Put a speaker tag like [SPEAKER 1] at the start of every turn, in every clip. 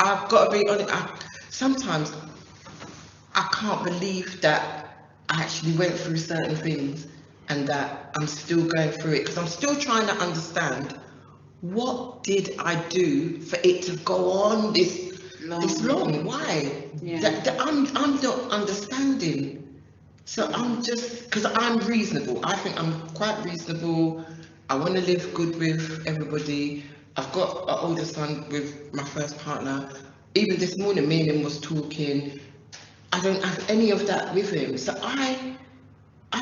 [SPEAKER 1] I've got to be honest, sometimes I can't believe that I actually went through certain things and that I'm still going through it, because I'm still trying to understand what did I do for it to go on this long? Why? That I'm not understanding. So I'm just, because I'm reasonable. I think I'm quite reasonable. I want to live good with everybody. I've got an older son with my first partner. Even this morning, me and him was talking. I don't have any of that with him. So I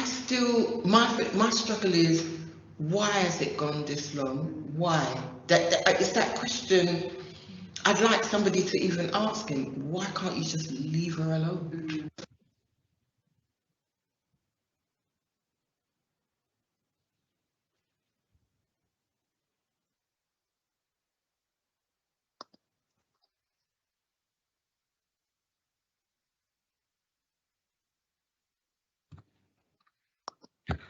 [SPEAKER 1] still, my struggle is, why has it gone this long? Why? It's that question. I'd like somebody to even ask him, why can't you just leave her alone?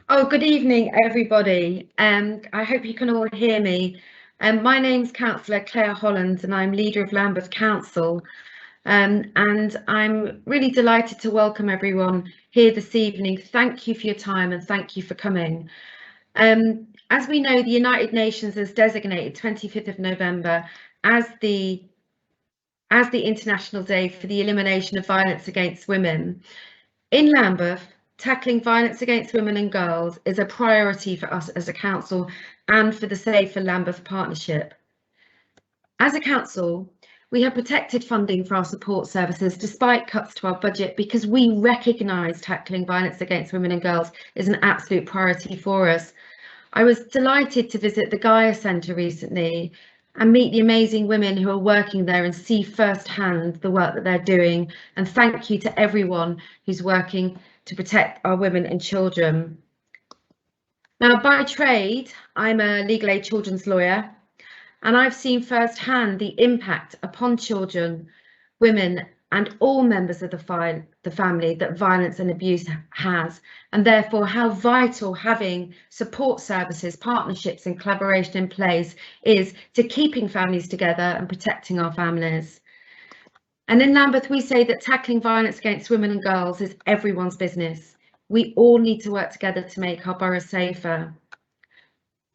[SPEAKER 2] Oh, good evening, everybody. I hope you can all hear me. My name's Councillor Claire Holland, and I'm leader of Lambeth Council. And I'm really delighted to welcome everyone here this evening. Thank you for your time and thank you for coming. As we know, the United Nations has designated 25th of November as the International Day for the Elimination of Violence Against Women. In Lambeth, tackling violence against women and girls is a priority for us as a council and for the Safer Lambeth Partnership. As a council, we have protected funding for our support services despite cuts to our budget, because we recognise tackling violence against women and girls is an absolute priority for us. I was delighted to visit the Gaia Centre recently and meet the amazing women who are working there and see firsthand the work that they're doing. And thank you to everyone who's working to protect our women and children. Now, by trade, I'm a legal aid children's lawyer, and I've seen firsthand the impact upon children, women, and all members of the family that violence and abuse has, and therefore how vital having support services, partnerships and collaboration in place is to keeping families together and protecting our families. And in Lambeth, we say that tackling violence against women and girls is everyone's business. We all need to work together to make our borough safer.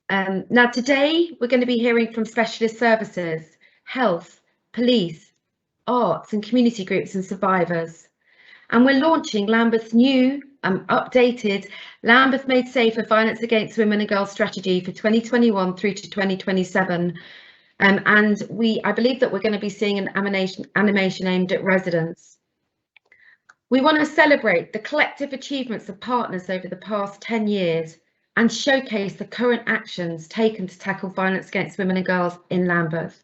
[SPEAKER 2] Now, today, we're going to be hearing from specialist services, health, police, arts and community groups and survivors. And we're launching Lambeth's new updated Lambeth Made Safer Violence Against Women and Girls strategy for 2021 through to 2027. And I believe that we're going to be seeing an animation aimed at residents. We want to celebrate the collective achievements of partners over the past 10 years and showcase the current actions taken to tackle violence against women and girls in Lambeth.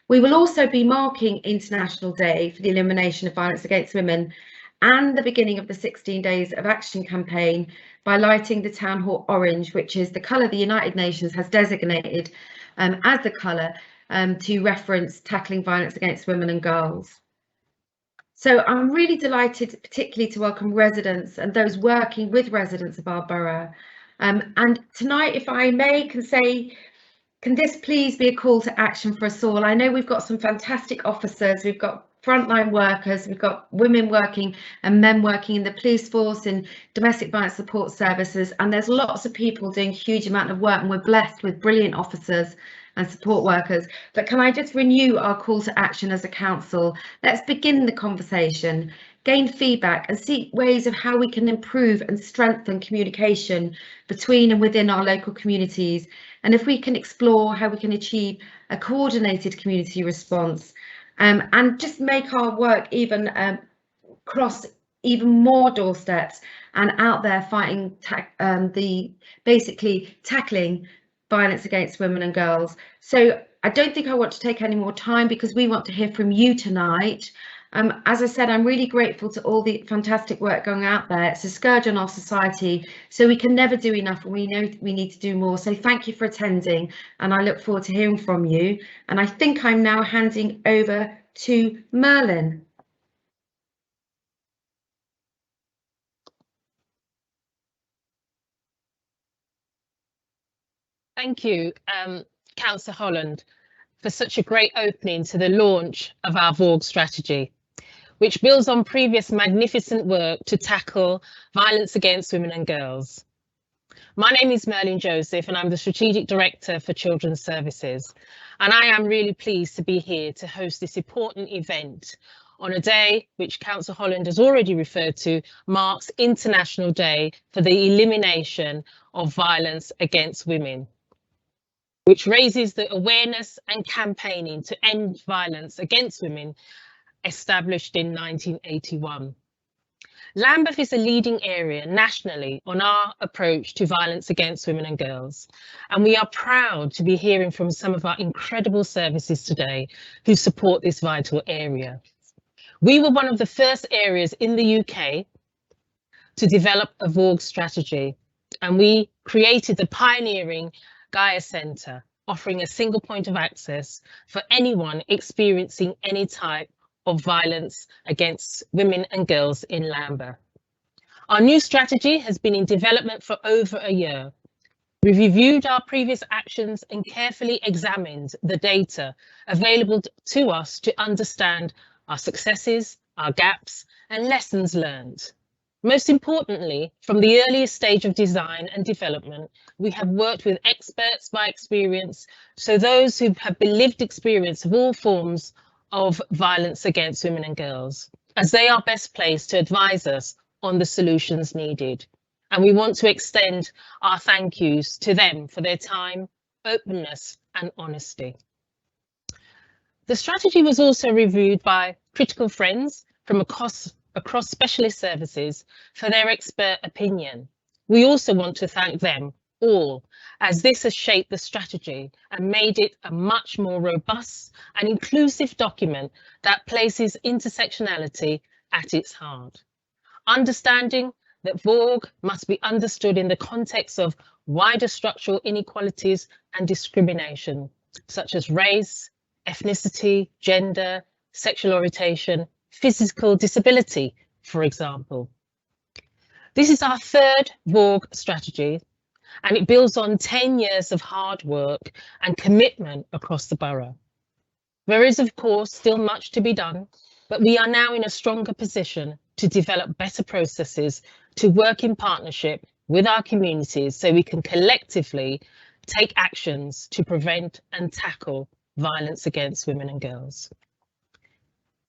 [SPEAKER 2] We will also be marking International Day for the Elimination of Violence Against Women and the beginning of the 16 Days of Action campaign by lighting the Town Hall orange, which is the colour the United Nations has designated as the colour to reference tackling violence against women and girls. So I'm really delighted particularly to welcome residents and those working with residents of our borough. And tonight, if I may, can this please be a call to action for us all? I know we've got some fantastic officers, we've got frontline workers, we've got women working and men working in the police force and domestic violence support services, and there's lots of people doing a huge amount of work, and we're blessed with brilliant officers and support workers. But can I just renew our call to action as a council? Let's begin the conversation, gain feedback and seek ways of how we can improve and strengthen communication between and within our local communities. And if we can explore how we can achieve a coordinated community response and just make our work even cross even more doorsteps and out there fighting basically tackling violence against women and girls. So I don't think I want to take any more time because we want to hear from you tonight. As I said, I'm really grateful to all the fantastic work going out there. It's a scourge on our society, so we can never do enough, and we know we need to do more. So thank you for attending, and I look forward to hearing from you. And I think I'm now handing over to Merlin.
[SPEAKER 3] Thank you, Councillor Holland. for such a great opening to the launch of our VAWG strategy, which builds on previous magnificent work to tackle violence against women and girls. My name is Merlin Joseph and I'm the Strategic Director for Children's Services. And I am really pleased to be here to host this important event on a day which Councillor Holland has already referred to, marks International Day for the Elimination of Violence Against Women, which raises the awareness and campaigning to end violence against women established in 1981. Lambeth is a leading area nationally on our approach to violence against women and girls, and we are proud to be hearing from some of our incredible services today who support this vital area. We were one of the first areas in the UK to develop a VAWG strategy, and we created the pioneering Gaia Centre, offering a single point of access for anyone experiencing any type of violence against women and girls in Lambeth. Our new strategy has been in development for over a year. We've reviewed our previous actions and carefully examined the data available to us to understand our successes, our gaps, and lessons learned. Most importantly, from the earliest stage of design and development, we have worked with experts by experience, so those who have lived experience of all forms of violence against women and girls, as they are best placed to advise us on the solutions needed. And we want to extend our thank yous to them for their time, openness and honesty. The strategy was also reviewed by critical friends from across specialist services for their expert opinion. We also want to thank them all, as this has shaped the strategy and made it a much more robust and inclusive document that places intersectionality at its heart. Understanding that VAWG must be understood in the context of wider structural inequalities and discrimination, such as race, ethnicity, gender, sexual orientation, physical disability, for example. This is our third VAWG strategy, and it builds on 10 years of hard work and commitment across the borough. There is, of course, still much to be done, but we are now in a stronger position to develop better processes to work in partnership with our communities so we can collectively take actions to prevent and tackle violence against women and girls.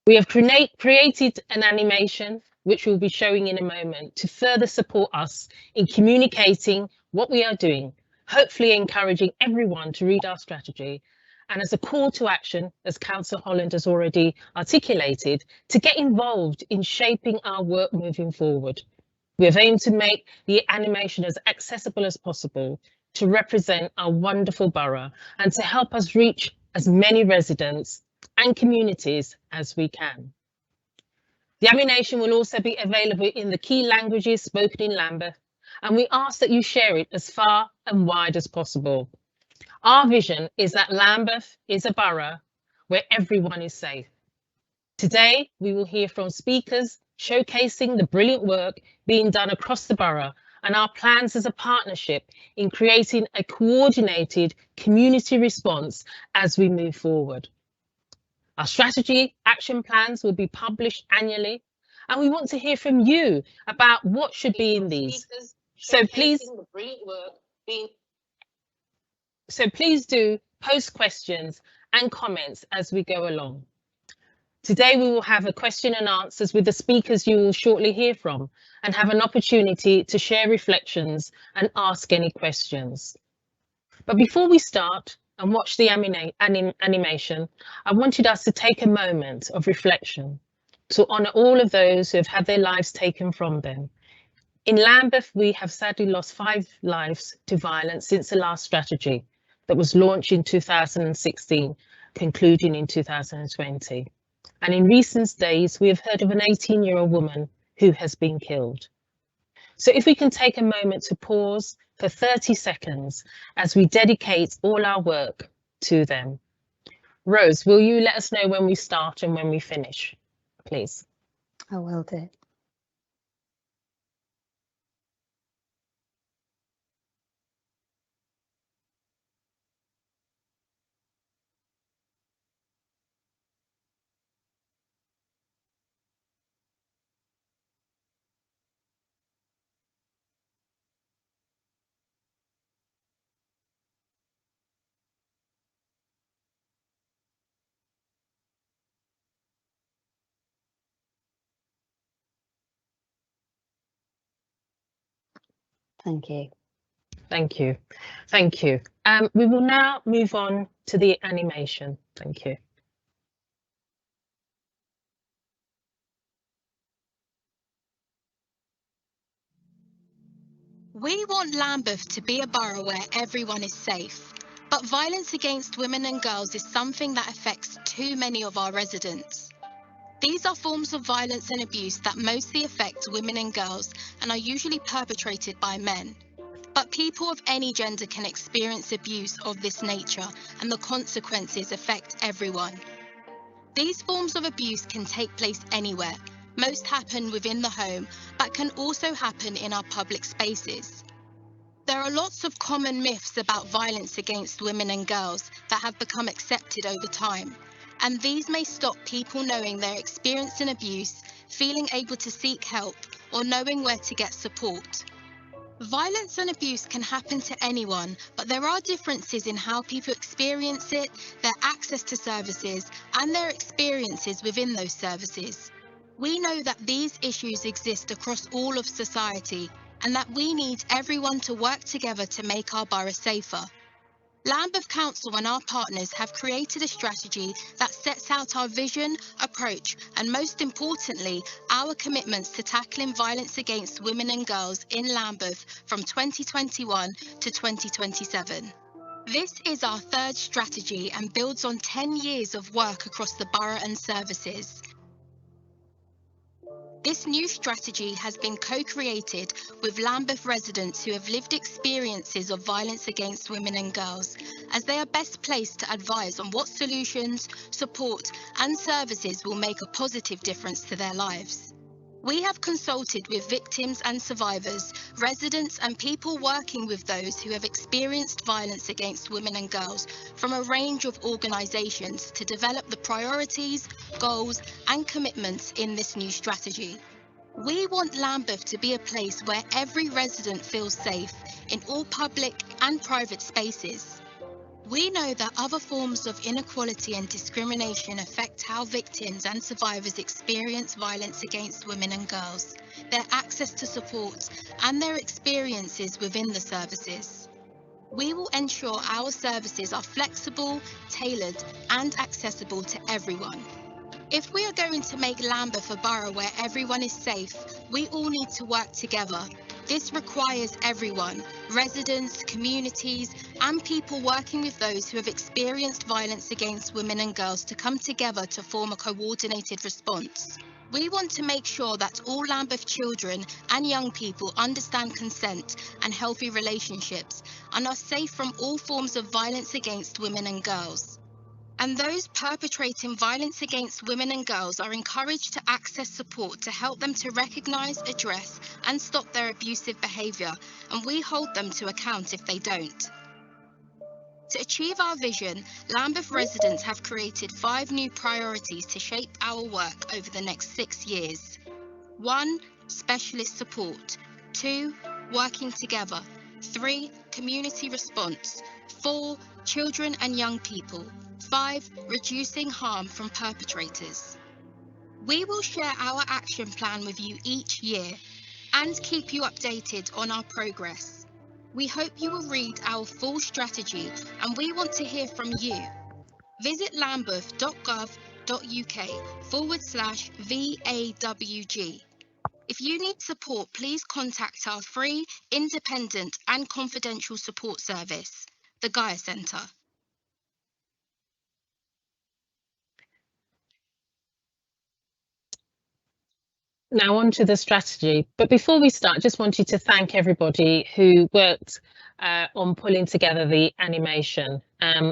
[SPEAKER 3] We have created an animation, which we'll be showing in a moment, to further support us in communicating what we are doing, hopefully encouraging everyone to read our strategy, and as a call to action, as Councillor Holland has already articulated, to get involved in shaping our work moving forward. We have aimed to make the animation as accessible as possible to represent our wonderful borough and to help us reach as many residents and communities as we can. The animation will also be available in the key languages spoken in Lambeth, and we ask that you share it as far and wide as possible. Our vision is that Lambeth is a borough where everyone is safe. Today, we will hear from speakers showcasing the brilliant work being done across the borough and our plans as a partnership in creating a coordinated community response as we move forward. Our strategy action plans will be published annually, and we want to hear from you about what should be in these. So please do post questions and comments as we go along. Today we will have a question and answers with the speakers you will shortly hear from and have an opportunity to share reflections and ask any questions. But before we start and watch the animation, I wanted us to take a moment of reflection to honour all of those who have had their lives taken from them. In Lambeth, we have sadly lost 5 lives to violence since the last strategy that was launched in 2016, concluding in 2020. And in recent days, we have heard of an 18-year-old woman who has been killed. So if we can take a moment to pause for 30 seconds as we dedicate all our work to them. Rose, will you let us know when we start and when we finish, please?
[SPEAKER 2] I will do.
[SPEAKER 4] Thank you.
[SPEAKER 3] Thank you. Thank you. We will now move on to the animation. Thank you.
[SPEAKER 5] We want Lambeth to be a borough where everyone is safe, but violence against women and girls is something that affects too many of our residents. These are forms of violence and abuse that mostly affect women and girls and are usually perpetrated by men. But people of any gender can experience abuse of this nature, and the consequences affect everyone. These forms of abuse can take place anywhere. Most happen within the home, but can also happen in our public spaces. There are lots of common myths about violence against women and girls that have become accepted over time, and these may stop people knowing they're experiencing abuse, feeling able to seek help, or knowing where to get support. Violence and abuse can happen to anyone, but there are differences in how people experience it, their access to services, and their experiences within those services. We know that these issues exist across all of society, and that we need everyone to work together to make our borough safer. Lambeth Council and our partners have created a strategy that sets out our vision, approach, and most importantly, our commitments to tackling violence against women and girls in Lambeth from 2021 to 2027. This is our third strategy and builds on 10 years of work across the borough and services. This new strategy has been co-created with Lambeth residents who have lived experiences of violence against women and girls, as they are best placed to advise on what solutions, support and services will make a positive difference to their lives. We have consulted with victims and survivors, residents and people working with those who have experienced violence against women and girls from a range of organisations to develop the priorities, goals and commitments in this new strategy. We want Lambeth to be a place where every resident feels safe in all public and private spaces. We know that other forms of inequality and discrimination affect how victims and survivors experience violence against women and girls, their access to support, and their experiences within the services. We will ensure our services are flexible, tailored, and accessible to everyone. If we are going to make Lambeth a borough where everyone is safe, we all need to work together. This requires everyone, residents, communities, and people working with those who have experienced violence against women and girls to come together to form a coordinated response. We want to make sure that all Lambeth children and young people understand consent and healthy relationships and are safe from all forms of violence against women and girls. And those perpetrating violence against women and girls are encouraged to access support to help them to recognise, address and stop their abusive behaviour, and we hold them to account if they don't. To achieve our vision, Lambeth residents have created 5 new priorities to shape our work over the next 6 years. 1. Specialist support. 2. Working together. 3. Community response. 4. Children and young people. 5. Reducing harm from perpetrators. We will share our action plan with you each year and keep you updated on our progress. We hope you will read our full strategy and we want to hear from you. Visit lambeth.gov.uk/VAWG. If you need support, please contact our free, independent and confidential support service, the Gaia Centre.
[SPEAKER 3] Now on to the strategy, but before we start, just wanted to thank everybody who worked on pulling together the animation.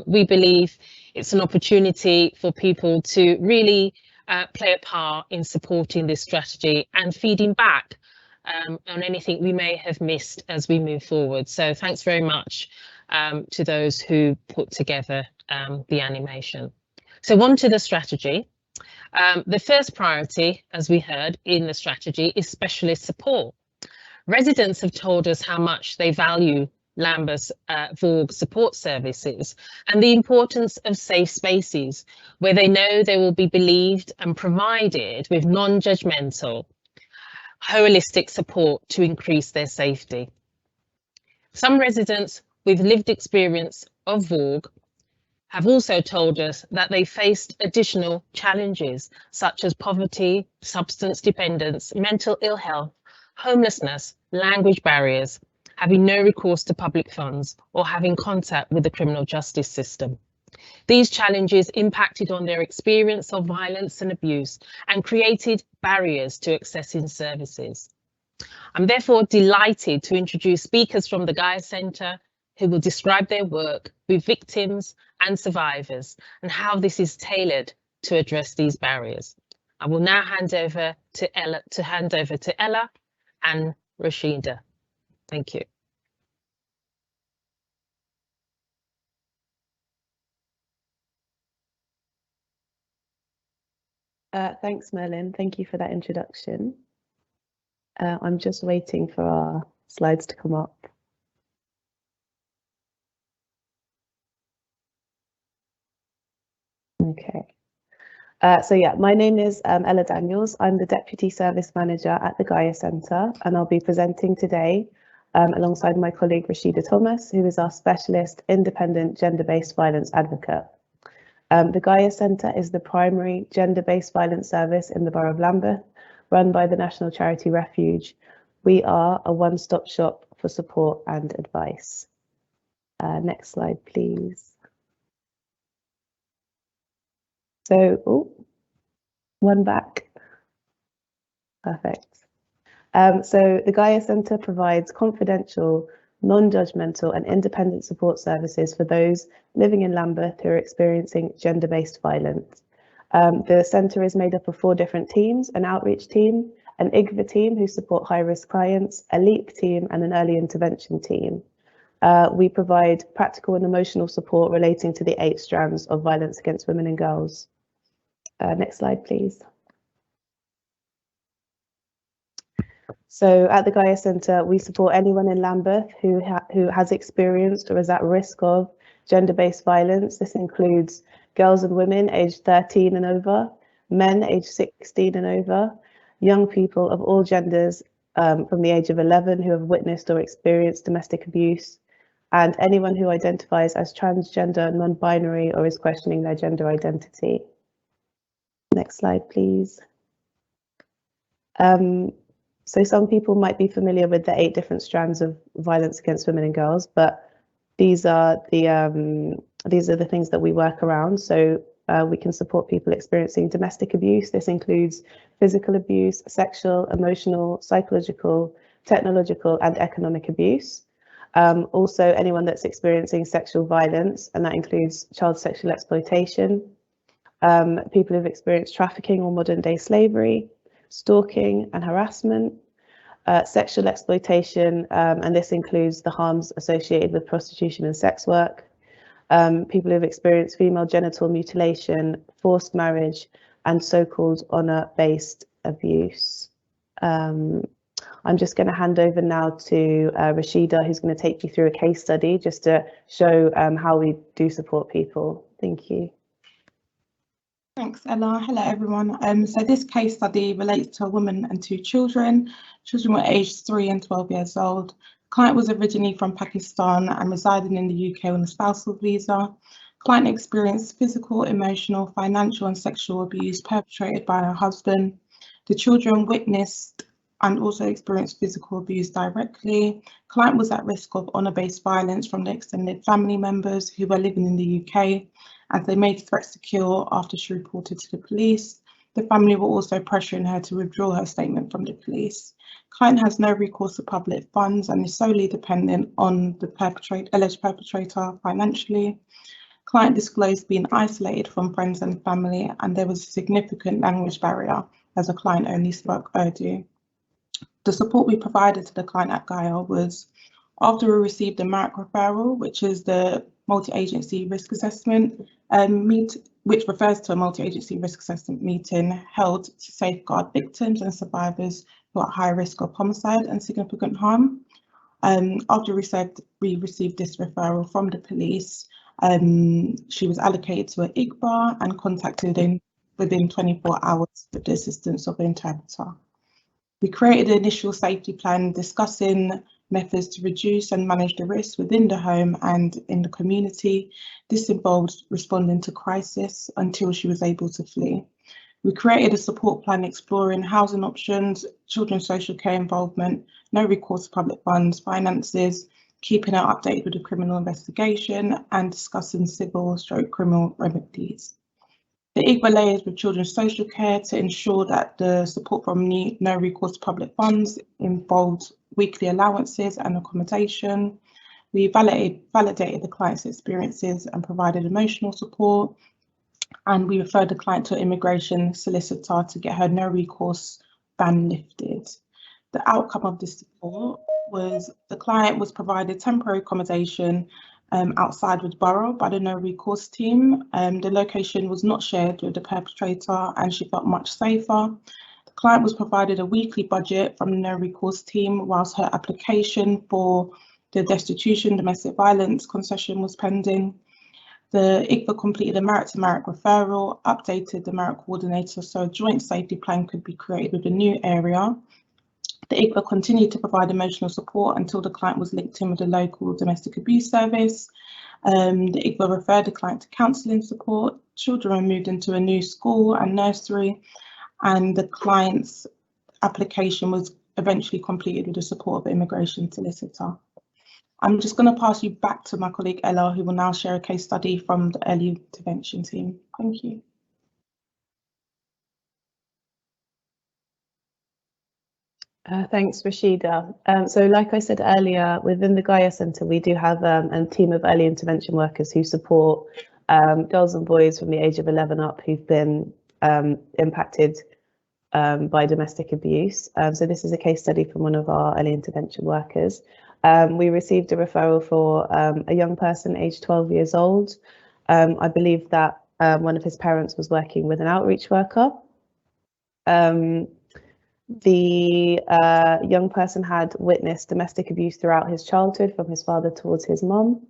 [SPEAKER 3] We believe it's an opportunity for people to really play a part in supporting this strategy and feeding back on anything we may have missed as we move forward. So thanks very much to those who put together the animation. So on to the strategy. The first priority, as we heard in the strategy, is specialist support. Residents have told us how much they value Lambeth's VAWG support services and the importance of safe spaces where they know they will be believed and provided with non-judgmental, holistic support to increase their safety. Some residents with lived experience of VAWG have also told us that they faced additional challenges such as poverty, substance dependence, mental ill health, homelessness, language barriers, having no recourse to public funds, or having contact with the criminal justice system. These challenges impacted on their experience of violence and abuse and created barriers to accessing services. I'm therefore delighted to introduce speakers from the Gaia Centre who will describe their work with victims and survivors and how this is tailored to address these barriers. I will now hand over to Ella and Rashida. Thank you.
[SPEAKER 4] Thanks, Merlin. Thank you for that introduction. I'm just waiting for our slides to come up. Okay. So yeah, my name is Ella Daniels. I'm the Deputy Service Manager at the Gaia Centre, and I'll be presenting today alongside my colleague Rashida Thomas, who is our specialist independent gender-based violence advocate. The Gaia Centre is the primary gender-based violence service in the borough of Lambeth, run by the national charity Refuge. We are a one-stop shop for support and advice. Next slide, please. So, one back. Perfect. So the Gaia Centre provides confidential, non-judgmental and independent support services for those living in Lambeth who are experiencing gender-based violence. The centre is made up of 4 different teams: an outreach team, an IGVA team who support high-risk clients, a LEAP team and an early intervention team. We provide practical and emotional support relating to the 8 strands of violence against women and girls. Next slide, please. So at the Gaia Centre, we support anyone in Lambeth who has experienced or is at risk of gender-based violence. This includes girls and women aged 13 and over, men aged 16 and over, young people of all genders from the age of 11 who have witnessed or experienced domestic abuse, and anyone who identifies as transgender, non-binary, or is questioning their gender identity. Next slide, please. So some people might be familiar with the 8 different strands of violence against women and girls, but these are the things that we work around. So we can support people experiencing domestic abuse. This includes physical abuse, sexual, emotional, psychological, technological, and economic abuse. Also, anyone that's experiencing sexual violence, and that includes child sexual exploitation, people who've experienced trafficking or modern day slavery, stalking and harassment, sexual exploitation, and this includes the harms associated with prostitution and sex work, people who've experienced female genital mutilation, forced marriage, and so-called honour-based abuse. I'm just going to hand over now to Rashida, who's going to take you through a case study just to show how we do support people. Thank you.
[SPEAKER 6] Thanks, Ella. Hello, everyone. So this case study relates to a woman and 2 children. Children were aged 3 and 12 years old. Client was originally from Pakistan and residing in the UK on a spousal visa. Client experienced physical, emotional, financial and sexual abuse perpetrated by her husband. The children witnessed and also experienced physical abuse directly. Client was at risk of honour-based violence from the extended family members who were living in the UK, as they made threats to kill after she reported to the police. The family were also pressuring her to withdraw her statement from the police. Client has no recourse to public funds and is solely dependent on the alleged perpetrator financially. Client disclosed being isolated from friends and family, and there was a significant language barrier as the client only spoke Urdu. The support we provided to the client at Gaia was, after we received the MARC referral, which is the multi-agency risk assessment which refers to a multi-agency risk assessment meeting held to safeguard victims and survivors who are at high risk of homicide and significant harm. After we received this referral from the police, she was allocated to an IGBA and contacted within 24 hours with the assistance of an interpreter. We created an initial safety plan discussing methods to reduce and manage the risks within the home and in the community. This involved responding to crisis until she was able to flee. We created a support plan exploring housing options, children's social care involvement, no recourse to public funds, finances, keeping her updated with the criminal investigation, and discussing civil/criminal remedies. The IGBA liaised with children's social care to ensure that the support from no recourse to public funds involved weekly allowances and accommodation. We validated the client's experiences and provided emotional support. And we referred the client to an immigration solicitor to get her no recourse ban lifted. The outcome of this support was the client was provided temporary accommodation outside with borough by the no recourse team. The location was not shared with the perpetrator and she felt much safer. The client was provided a weekly budget from the no recourse team whilst her application for the destitution domestic violence concession was pending. The IGBA completed a Marrick to Marrick referral, updated the Marrick coordinator so a joint safety plan could be created with a new area. The IGBA continued to provide emotional support until the client was linked in with the local domestic abuse service. The IGBA referred the client to counselling support. Children were moved into a new school and nursery, and the client's application was eventually completed with the support of the immigration solicitor. I'm just going to pass you back to my colleague Ella, who will now share a case study from the early intervention team. Thank you.
[SPEAKER 4] Thanks, Rashida. So like I said earlier, within the Gaia Centre, we do have a team of early intervention workers who support girls and boys from the age of 11 up who've been impacted by domestic abuse. So this is a case study from one of our early intervention workers. We received a referral for a young person aged 12 years old. I believe that one of his parents was working with an outreach worker. The young person had witnessed domestic abuse throughout his childhood from his father towards his mum.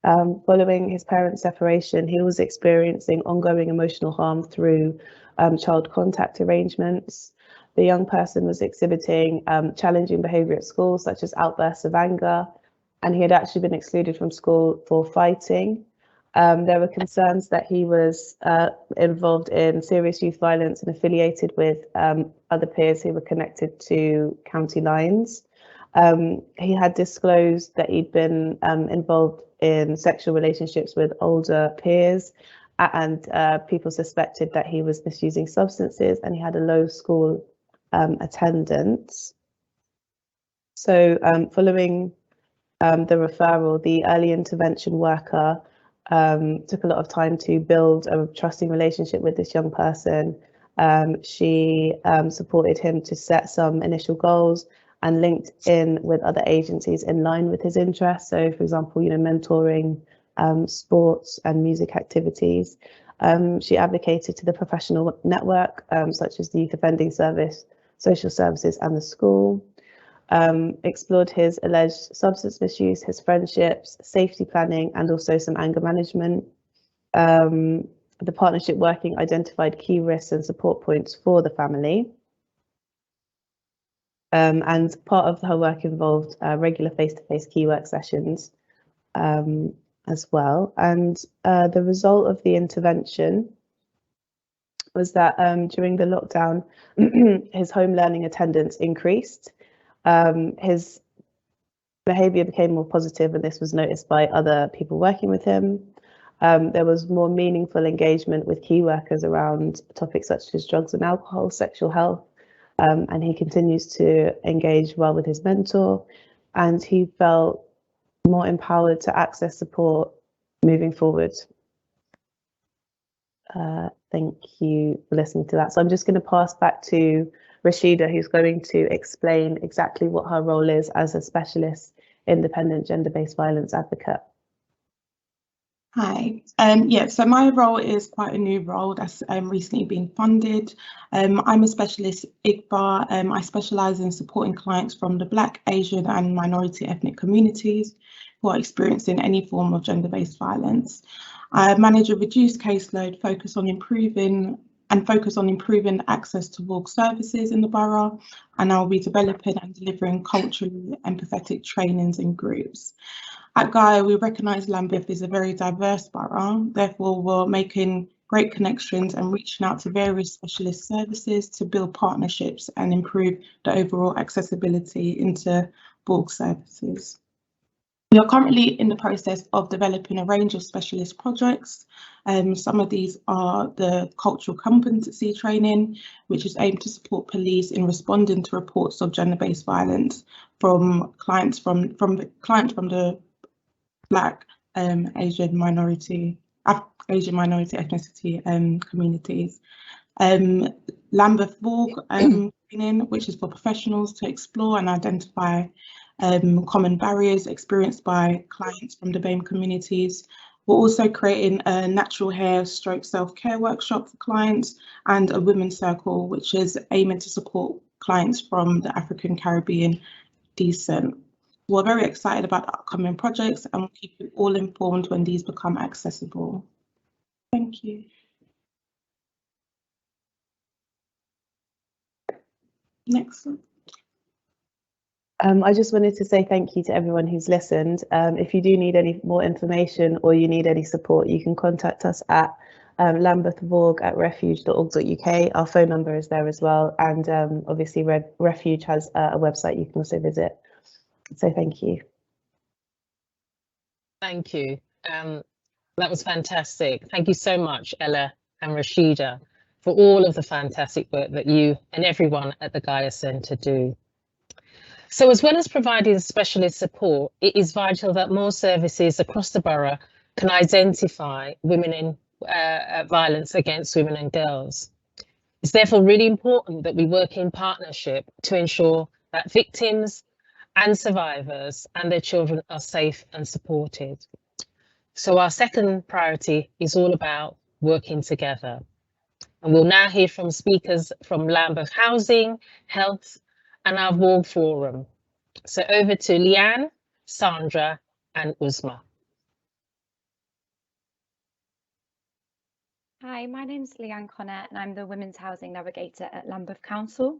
[SPEAKER 4] Following his parents' separation, he was experiencing ongoing emotional harm through child contact arrangements. The young person was exhibiting challenging behaviour at school, such as outbursts of anger, and he had actually been excluded from school for fighting. There were concerns that he was involved in serious youth violence and affiliated with other peers who were connected to county lines. He had disclosed that he'd been involved in sexual relationships with older peers, and people suspected that he was misusing substances, and he had a low school attendance. So following the referral, the early intervention worker took a lot of time to build a trusting relationship with this young person. She supported him to set some initial goals and linked in with other agencies in line with his interests. So, for example, mentoring, sports and music activities. She advocated to the professional network, such as the Youth Offending Service, social services and the school. Explored his alleged substance misuse, his friendships, safety planning, and also some anger management. The partnership working identified key risks and support points for the family. And part of her work involved regular face-to-face key work sessions as well. And the result of the intervention was that during the lockdown, his home learning attendance increased. His behaviour became more positive, and this was noticed by other people working with him. There was more meaningful engagement with key workers around topics such as drugs and alcohol, sexual health, and he continues to engage well with his mentor, and he felt more empowered to access support moving forward. Thank you for listening to that. So I'm just going to pass back to Rashida, who's going to explain exactly what her role is as a specialist independent gender-based violence advocate.
[SPEAKER 6] Hi, so my role is quite a new role that's recently been funded. I'm a specialist IGBA. I specialise in supporting clients from the Black, Asian and minority ethnic communities who are experiencing any form of gender-based violence. I manage a reduced caseload focused on improving and focus on improving access to VAWG services in the borough, and I'll be developing and delivering culturally empathetic trainings in groups. At Gaia, we recognise Lambeth is a very diverse borough, therefore we're making great connections and reaching out to various specialist services to build partnerships and improve the overall accessibility into VAWG services. We are currently in the process of developing a range of specialist projects. Some of these are the cultural competency training, which is aimed to support police in responding to reports of gender-based violence from clients from the Black, Asian minority ethnicity communities. Lambeth VAWG training, which is for professionals to explore and identify common barriers experienced by clients from the BAME communities. We're also creating a natural hair stroke self-care workshop for clients and a women's circle, which is aiming to support clients from the African Caribbean descent. We're very excited about the upcoming projects and we'll keep you all informed when these become accessible. Thank you. Next slide.
[SPEAKER 4] I just wanted to say thank you to everyone who's listened. If you do need any more information or you need any support, you can contact us at lambethvawg@refuge.org.uk. Our phone number is there as well, and obviously Refuge has a website you can also visit. So thank you.
[SPEAKER 3] Thank you. That was fantastic. Thank you so much, Ella and Rashida, for all of the fantastic work that you and everyone at the Gaia Centre do. So as well as providing specialist support, it is vital that more services across the borough can identify women in violence against women and girls. It's therefore really important that we work in partnership to ensure that victims and survivors and their children are safe and supported. So our second priority is all about working together. And we'll now hear from speakers from Lambeth Housing, Health and our VAWG Forum. So over to Leanne, Sandra and Uzma.
[SPEAKER 7] Hi, my name's Leanne Connor and I'm the Women's Housing Navigator at Lambeth Council.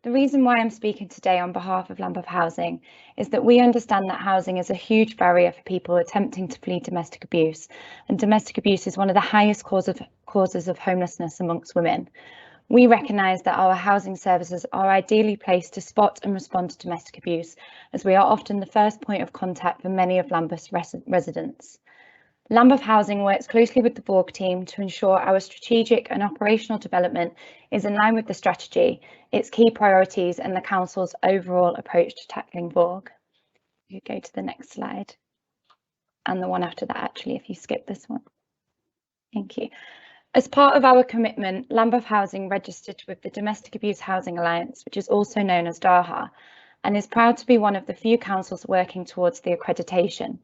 [SPEAKER 7] The reason why I'm speaking today on behalf of Lambeth Housing is that we understand that housing is a huge barrier for people attempting to flee domestic abuse, and domestic abuse is one of the highest causes of homelessness amongst women. We recognise that our housing services are ideally placed to spot and respond to domestic abuse, as we are often the first point of contact for many of Lambeth's residents. Lambeth Housing works closely with the VAWG team to ensure our strategic and operational development is in line with the strategy, its key priorities and the Council's overall approach to tackling VAWG. You go to the next slide and the one after that, actually, if you skip this one. Thank you. As part of our commitment, Lambeth Housing registered with the Domestic Abuse Housing Alliance, which is also known as DAHA, and is proud to be one of the few councils working towards the accreditation.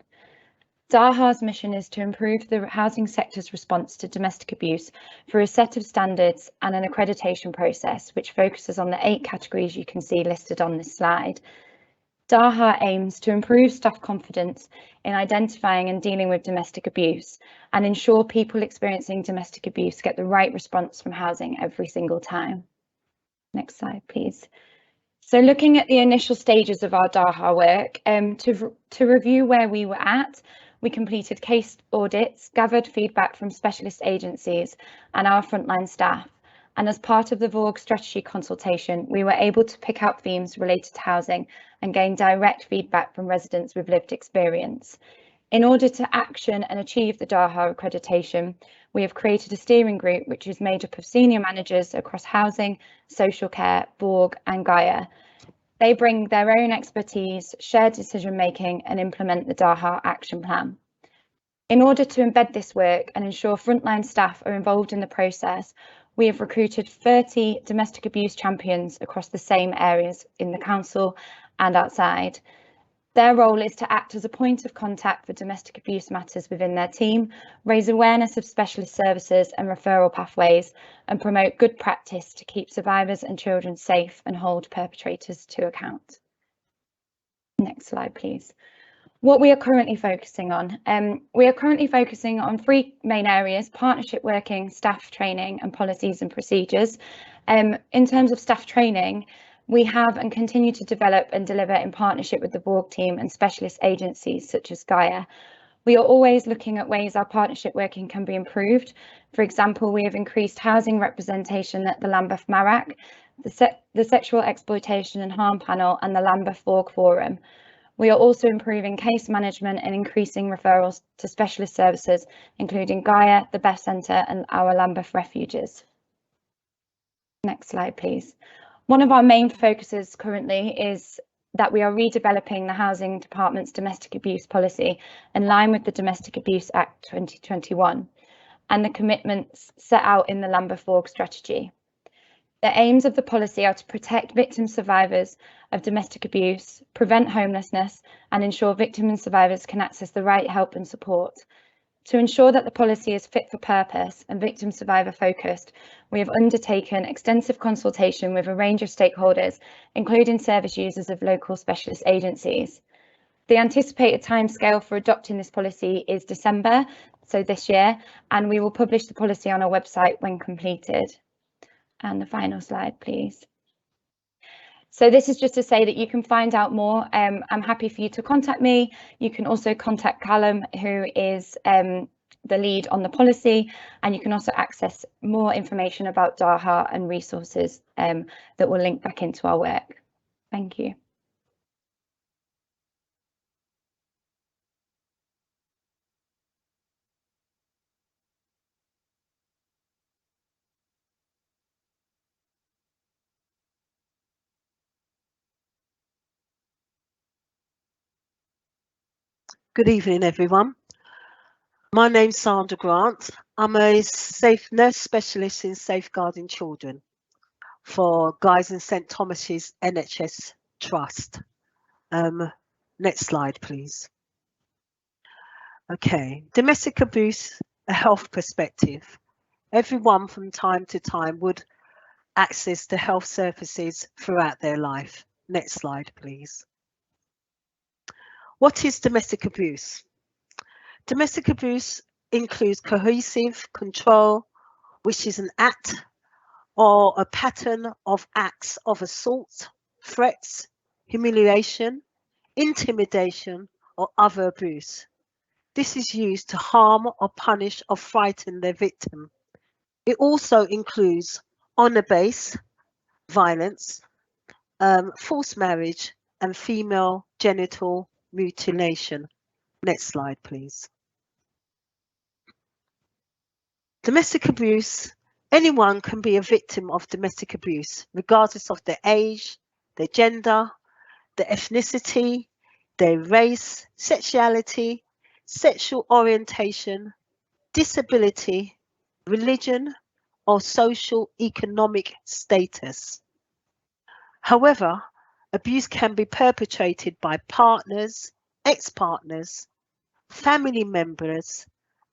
[SPEAKER 7] DAHA's mission is to improve the housing sector's response to domestic abuse through a set of standards and an accreditation process, which focuses on the 8 categories you can see listed on this slide. DAHA aims to improve staff confidence in identifying and dealing with domestic abuse and ensure people experiencing domestic abuse get the right response from housing every single time. Next slide, please. So looking at the initial stages of our DAHA work, to review where we were at, we completed case audits, gathered feedback from specialist agencies and our frontline staff. And as part of the VAWG strategy consultation, we were able to pick out themes related to housing and gain direct feedback from residents with lived experience. In order to action and achieve the DAHA accreditation, we have created a steering group which is made up of senior managers across housing, social care, VAWG and Gaia. They bring their own expertise, share decision making and implement the DAHA action plan. In order to embed this work and ensure frontline staff are involved in the process, we have recruited 30 domestic abuse champions across the same areas in the council and outside. Their role is to act as a point of contact for domestic abuse matters within their team, raise awareness of specialist services and referral pathways, and promote good practice to keep survivors and children safe and hold perpetrators to account. Next slide, please. What we are currently focusing on. We are currently focusing on 3 main areas: partnership working, staff training and policies and procedures. In terms of staff training, we have and continue to develop and deliver in partnership with the VAWG team and specialist agencies such as Gaia. We are always looking at ways our partnership working can be improved. For example, we have increased housing representation at the Lambeth MARAC, the Sexual Exploitation and Harm Panel and the Lambeth VAWG Forum. We are also improving case management and increasing referrals to specialist services, including Gaia, the Best Centre and our Lambeth Refuges. Next slide, please. One of our main focuses currently is that we are redeveloping the Housing Department's domestic abuse policy in line with the Domestic Abuse Act 2021 and the commitments set out in the Lambeth VAWG strategy. The aims of the policy are to protect victim survivors of domestic abuse, prevent homelessness, and ensure victims and survivors can access the right help and support. To ensure that the policy is fit for purpose and victim survivor focused, we have undertaken extensive consultation with a range of stakeholders, including service users of local specialist agencies. The anticipated timescale for adopting this policy is December, so this year, and we will publish the policy on our website when completed. And the final slide, please. So this is just to say that you can find out more. I'm happy for you to contact me. You can also contact Callum, who is the lead on the policy, and you can also access more information about DAHA and resources that will link back into our work. Thank you.
[SPEAKER 8] Good evening, everyone. My name's Sandra Grant. I'm a nurse specialist in safeguarding children for Guy's and St Thomas's NHS Trust. Next slide, please. Okay, domestic abuse, a health perspective. Everyone from time to time would access to health services throughout their life. Next slide, please. What is domestic abuse? Domestic abuse includes coercive control, which is an act or a pattern of acts of assault, threats, humiliation, intimidation, or other abuse. This is used to harm or punish or frighten their victim. It also includes honour-based violence, forced marriage, and female genital mutilation. Next slide, please. Domestic abuse. Anyone can be a victim of domestic abuse, regardless of their age, their gender, their ethnicity, their race, sexuality, sexual orientation, disability, religion, or social economic status. However, abuse can be perpetrated by partners, ex-partners, family members,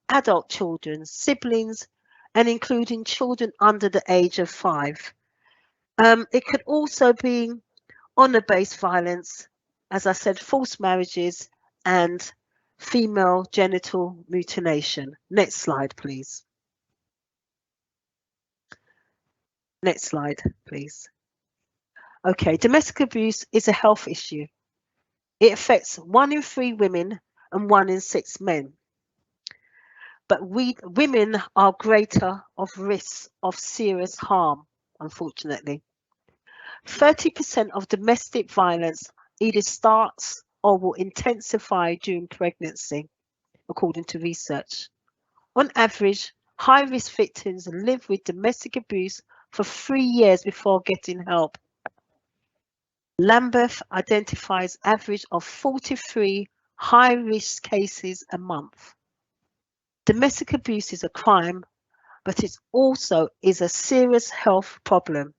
[SPEAKER 8] adult children, siblings, and including children under the age of 5. It could also be honour-based violence, as I said, forced marriages and female genital mutilation. Next slide, please. Next slide, please. Okay, domestic abuse is a health issue. It affects 1 in 3 women and 1 in 6 men. But women are greater of risks of serious harm, unfortunately. 30% of domestic violence either starts or will intensify during pregnancy, according to research. On average, high-risk victims live with domestic abuse for 3 years before getting help. Lambeth identifies average of 43 high-risk cases a month. Domestic abuse is a crime, but it also is a serious health problem.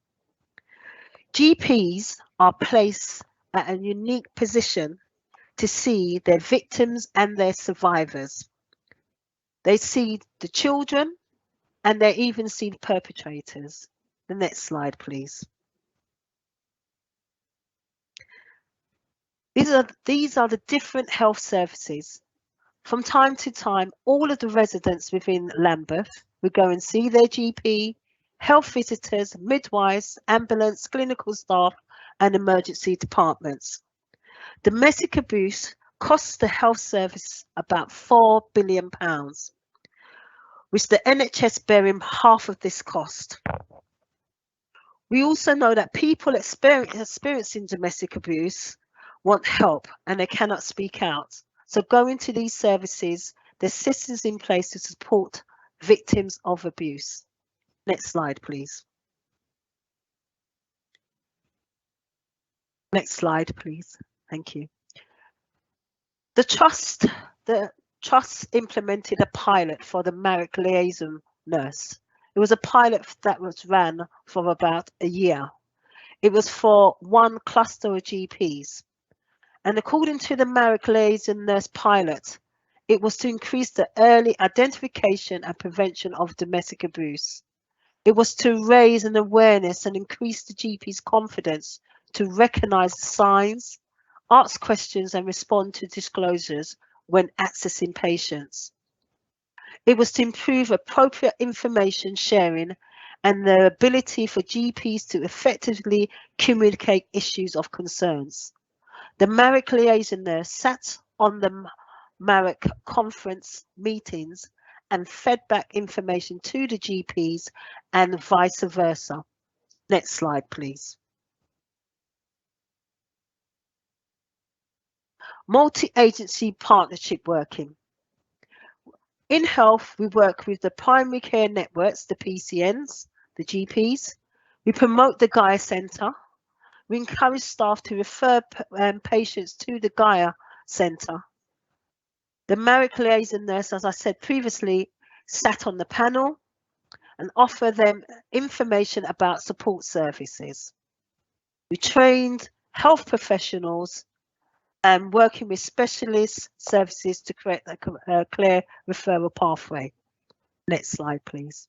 [SPEAKER 8] GPs are placed at a unique position to see their victims and their survivors. They see the children and they even see the perpetrators. The next slide, please. These are the different health services. From time to time, all of the residents within Lambeth would go and see their GP, health visitors, midwives, ambulance, clinical staff, and emergency departments. Domestic abuse costs the health service about £4 billion, with the NHS bearing half of this cost. We also know that people experiencing domestic abuse want help and they cannot speak out. So going to these services, there's systems in place to support victims of abuse. Next slide, please. Next slide, please. Thank you. The trust implemented a pilot for the Marek liaison nurse. It was a pilot that was ran for about a year. It was for one cluster of GPs. And according to the Marek liaison nurse pilot, it was to increase the early identification and prevention of domestic abuse. It was to raise an awareness and increase the GP's confidence to recognise the signs, ask questions and respond to disclosures when accessing patients. It was to improve appropriate information sharing and the ability for GPs to effectively communicate issues of concerns. The Marek liaison nurse sat on the Marek conference meetings and fed back information to the GPs and vice versa. Next slide, please. Multi-agency partnership working. In health, we work with the primary care networks, the PCNs, the GPs. We promote the Gaia Centre. We encourage staff to refer patients to the Gaia Centre. The Marek liaison nurse, as I said previously, sat on the panel and offer them information about support services. We trained health professionals and working with specialist services to create a clear referral pathway. Next slide, please.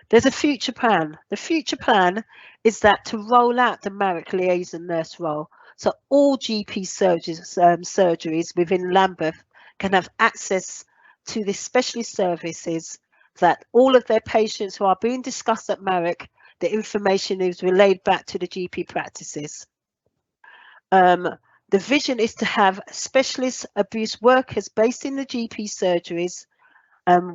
[SPEAKER 8] There's a future plan. The future plan is that to roll out the Marek liaison nurse role, so all GP surgeries within Lambeth can have access to the specialist services, that all of their patients who are being discussed at Marek, the information is relayed back to the GP practices. The vision is to have specialist abuse workers based in the GP surgeries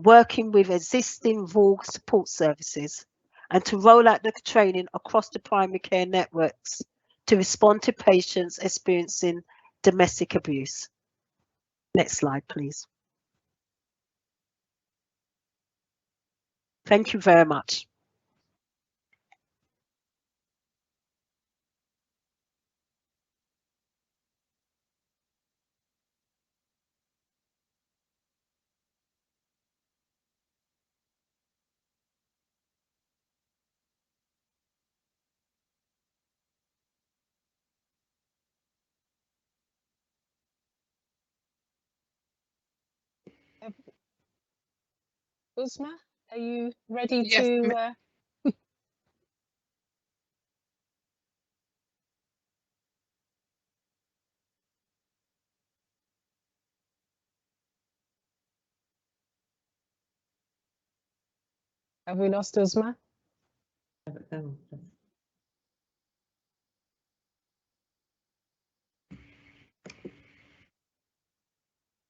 [SPEAKER 8] working with existing VAWG support services, and to roll out the training across the primary care networks to respond to patients experiencing domestic abuse. Next slide, please. Thank you very much.
[SPEAKER 3] Uzma, are you ready
[SPEAKER 6] Yes,
[SPEAKER 3] to? Have we lost Uzma?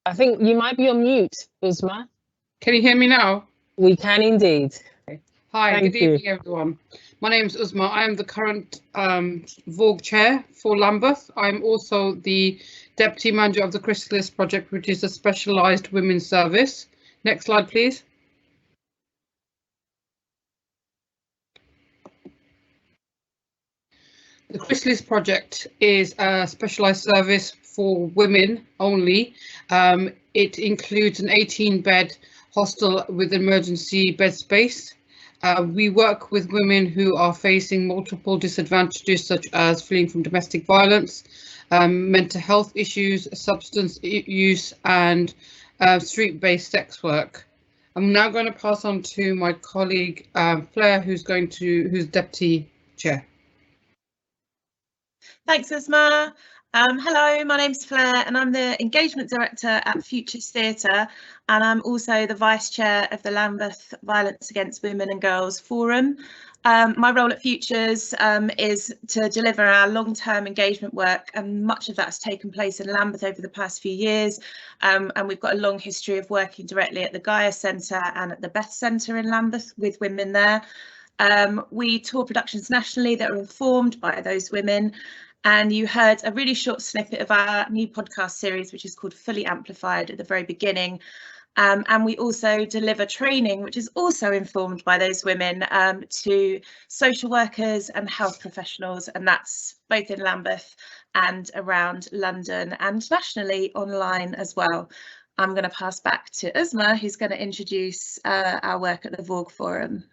[SPEAKER 3] I think you might be on mute, Uzma.
[SPEAKER 9] Can you hear me now?
[SPEAKER 3] We can indeed.
[SPEAKER 9] Hi,
[SPEAKER 3] Thank
[SPEAKER 9] good
[SPEAKER 3] you.
[SPEAKER 9] evening, everyone. My name is Uzma. I am the current VAWG chair for Lambeth. I'm also the deputy manager of the Chrysalis project, which is a specialised women's service. Next slide, please. The Chrysalis project is a specialised service for women only. It includes an 18-bed hostel with emergency bed space. We work with women who are facing multiple disadvantages, such as fleeing from domestic violence, mental health issues, substance use, and street-based sex work. I'm now going to pass on to my colleague Claire, who's deputy chair.
[SPEAKER 10] Thanks, Isma. Hello, my name's Claire and I'm the Engagement Director at Futures Theatre, and I'm also the Vice Chair of the Lambeth Violence Against Women and Girls Forum. My role at Futures is to deliver our long-term engagement work, and much of that has taken place in Lambeth over the past few years, and we've got a long history of working directly at the Gaia Centre and at the Beth Centre in Lambeth with women there. We tour productions nationally that are informed by those women, and you heard a really short snippet of our new podcast series, which is called Fully Amplified, at the very beginning. And we also deliver training, which is also informed by those women, to social workers and health professionals, and that's both in Lambeth and around London and nationally online as well. I'm going to pass back to Uzma, who's going to introduce our work at the VAWG Forum.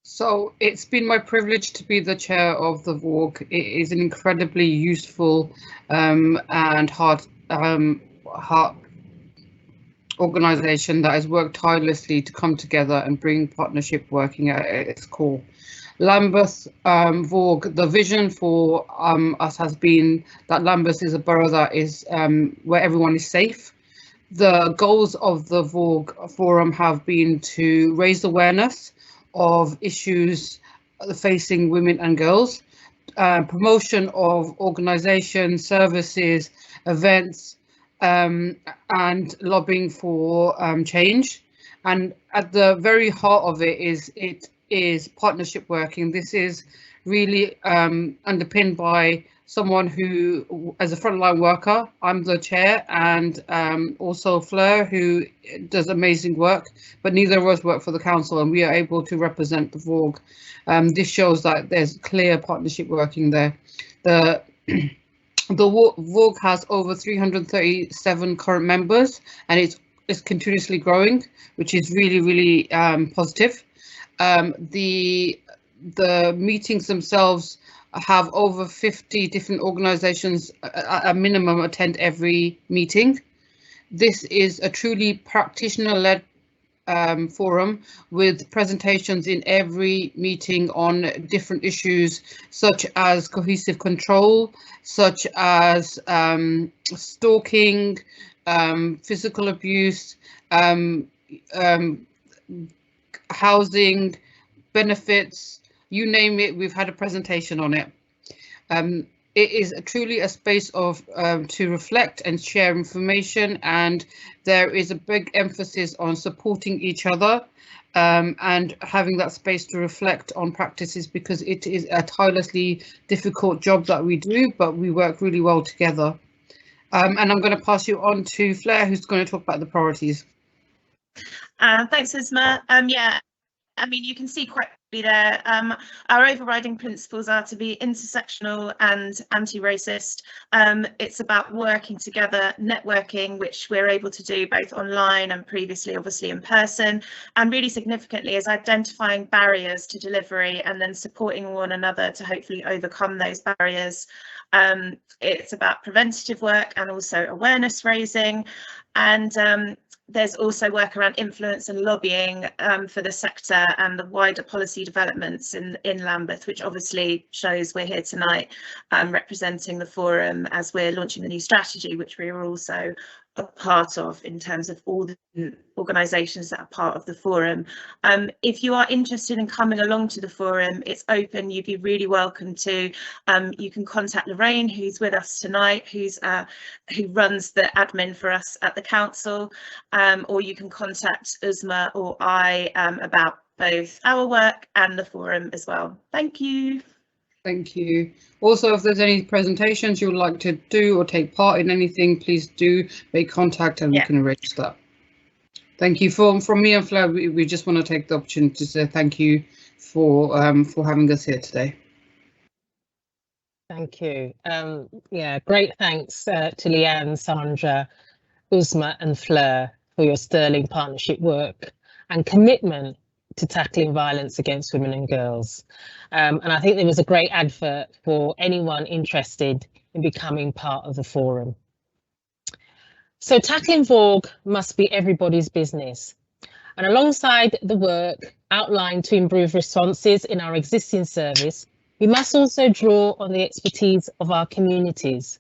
[SPEAKER 9] So it's been my privilege to be the chair of the VAWG. It is an incredibly useful and hard organisation that has worked tirelessly to come together and bring partnership working at its core. Lambeth VAWG, the vision for us has been that Lambeth is a borough that is where everyone is safe. The goals of the VAWG Forum have been to raise awareness of issues facing women and girls, promotion of organisations, services, events, and lobbying for change. And at the very heart of it is partnership working. This is really underpinned by someone who, as a frontline worker, I'm the chair, and also Fleur, who does amazing work, but neither of us work for the council, and we are able to represent the VAWG. This shows that there's clear partnership working there. The VAWG has over 337 current members, and it's continuously growing, which is really, really positive. The meetings themselves have over 50 different organisations at a minimum attend every meeting. This is a truly practitioner-led forum with presentations in every meeting on different issues such as cohesive control, such as stalking, physical abuse, housing, benefits, you name it, we've had a presentation on it. It is truly a space of to reflect and share information, and there is a big emphasis on supporting each other and having that space to reflect on practices, because it is a tirelessly difficult job that we do, but we work really well together. And I'm going to pass you on to Fleur, who's going to talk about the priorities.
[SPEAKER 10] Thanks, Isma. Yeah, I mean, you can see quite clearly there, our overriding principles are to be intersectional and anti-racist. It's about working together, networking, which we're able to do both online and previously, obviously, in person, and really significantly is identifying barriers to delivery and then supporting one another to hopefully overcome those barriers. It's about preventative work and also awareness raising, and there's also work around influence and lobbying for the sector and the wider policy developments in Lambeth, which obviously shows we're here tonight representing the forum as we're launching the new strategy, which we are also a part of in terms of all the organisations that are part of the forum. If you are interested in coming along to the forum, it's open, you'd be really welcome to. You can contact Lorraine, who's with us tonight, who runs the admin for us at the council, or you can contact Uzma or I about both our work and the forum as well. Thank you.
[SPEAKER 9] Thank you. Also, if there's any presentations you would like to do or take part in anything, please do make contact and we can arrange that. Thank you. From me and Fleur, we just want to take the opportunity to say thank you for having us here today.
[SPEAKER 3] Thank you. Yeah, great thanks to Leanne, Sandra, Uzma and Fleur for your sterling partnership work and commitment to tackling violence against women and girls. And I think there was a great advert for anyone interested in becoming part of the forum. So tackling VAWG must be everybody's business. And alongside the work outlined to improve responses in our existing service, we must also draw on the expertise of our communities.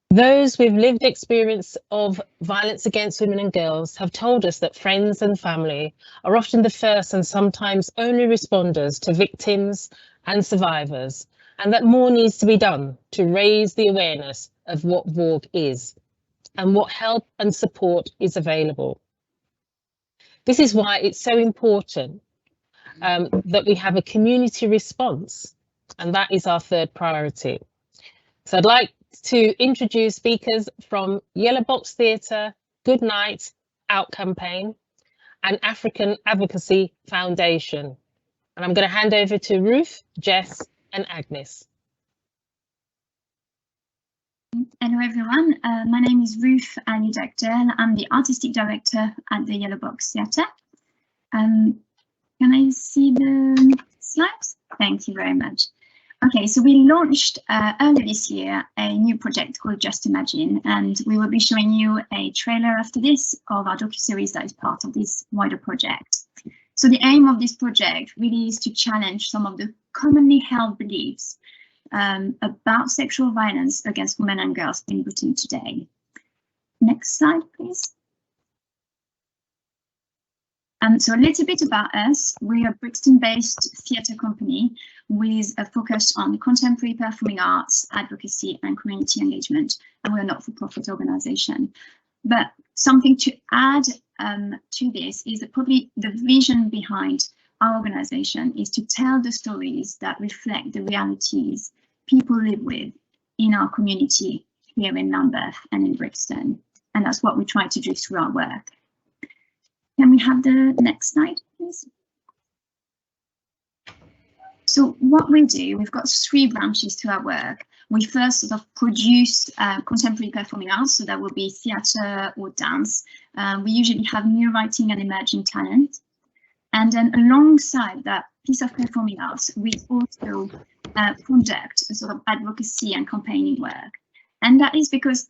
[SPEAKER 3] Those with lived experience of violence against women and girls have told us that friends and family are often the first and sometimes only responders to victims and survivors, and that more needs to be done to raise the awareness of what VAWG is and what help and support is available. This is why it's so important that we have a community response, and that is our third priority. So I'd like to introduce speakers from Yellow Box Theatre, Good Night, Out Campaign, and African Advocacy Foundation. And I'm going to hand over to Ruth, Jess, and Agnes.
[SPEAKER 11] Hello everyone, my name is Ruth Annie Dactel. I'm the Artistic Director at the Yellow Box Theatre. Can I see the slides? Thank you very much. Okay, so we launched earlier this year a new project called Just Imagine, and we will be showing you a trailer after this of our docuseries that is part of this wider project. So the aim of this project really is to challenge some of the commonly held beliefs about sexual violence against women and girls in Britain today. Next slide, please. So a little bit about us. We are a Brixton-based theatre company with a focus on contemporary performing arts, advocacy and community engagement, and we're a not-for-profit organisation. But something to add to this is that probably the vision behind our organisation is to tell the stories that reflect the realities people live with in our community here in Lambeth and in Brixton, and that's what we try to do through our work. Can we have the next slide, please? So what we do, we've got three branches to our work. We first sort of produce contemporary performing arts, so that will be theatre or dance. We usually have new writing and emerging talent. And then alongside that piece of performing arts, we also conduct a sort of advocacy and campaigning work. And that is because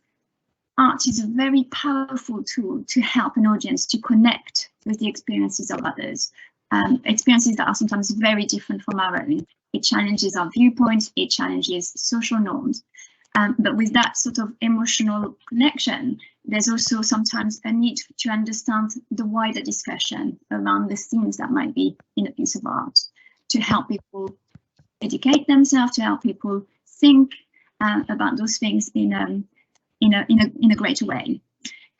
[SPEAKER 11] art is a very powerful tool to help an audience to connect with the experiences of others, experiences that are sometimes very different from our own. It challenges our viewpoints, it challenges social norms. But with that sort of emotional connection, there's also sometimes a need to understand the wider discussion around the themes that might be in a piece of art, to help people educate themselves, to help people think about those things in a greater way.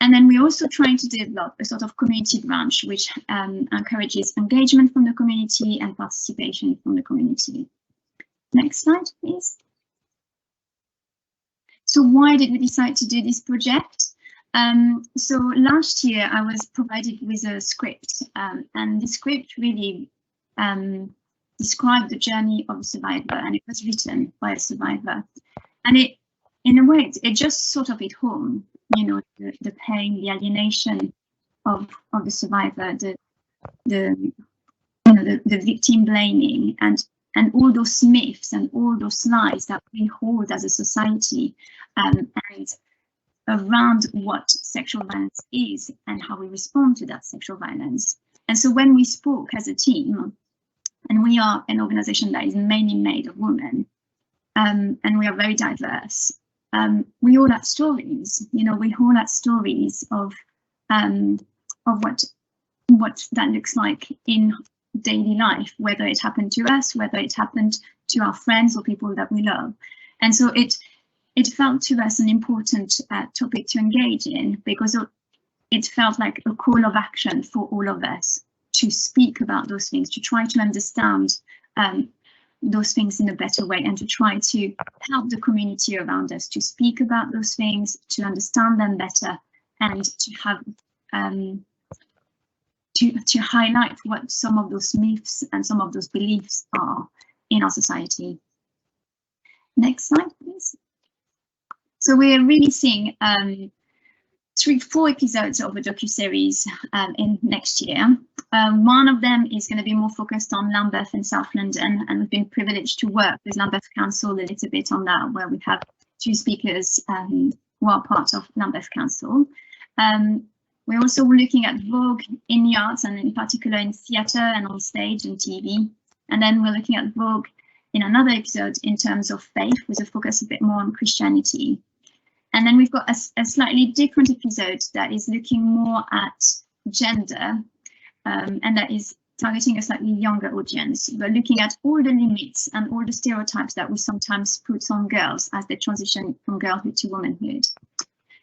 [SPEAKER 11] And then we're also trying to develop a sort of community branch which encourages engagement from the community and participation from the community. Next slide, please. So why did we decide to do this project? So last year I was provided with a script, and the script really described the journey of a survivor, and it was written by a survivor. And it, in a way, it just sort of hit home, you know, the pain, the alienation of the survivor, the victim blaming, and all those myths and all those lies that we hold as a society, and around what sexual violence is and how we respond to that sexual violence. And so when we spoke as a team, and we are an organisation that is mainly made of women, and we are very diverse, we all had stories, you know, we all had stories of what that looks like in daily life, whether it happened to us, whether it happened to our friends or people that we love. And so it felt to us an important topic to engage in, because it felt like a call of action for all of us to speak about those things, to try to understand those things in a better way, and to try to help the community around us to speak about those things, to understand them better, and to have to highlight what some of those myths and some of those beliefs are in our society. Next slide, please. So we're releasing 4 episodes of a docuseries in next year. One of them is going to be more focused on Lambeth and South London, and we've been privileged to work with Lambeth Council a little bit on that, where we have 2 speakers who are part of Lambeth Council. We're also looking at VAWG in the arts, and in particular in theatre and on stage and TV. And then we're looking at VAWG in another episode in terms of faith, with a focus a bit more on Christianity. And then we've got a slightly different episode that is looking more at gender, and that is targeting a slightly younger audience, but looking at all the limits and all the stereotypes that we sometimes put on girls as they transition from girlhood to womanhood.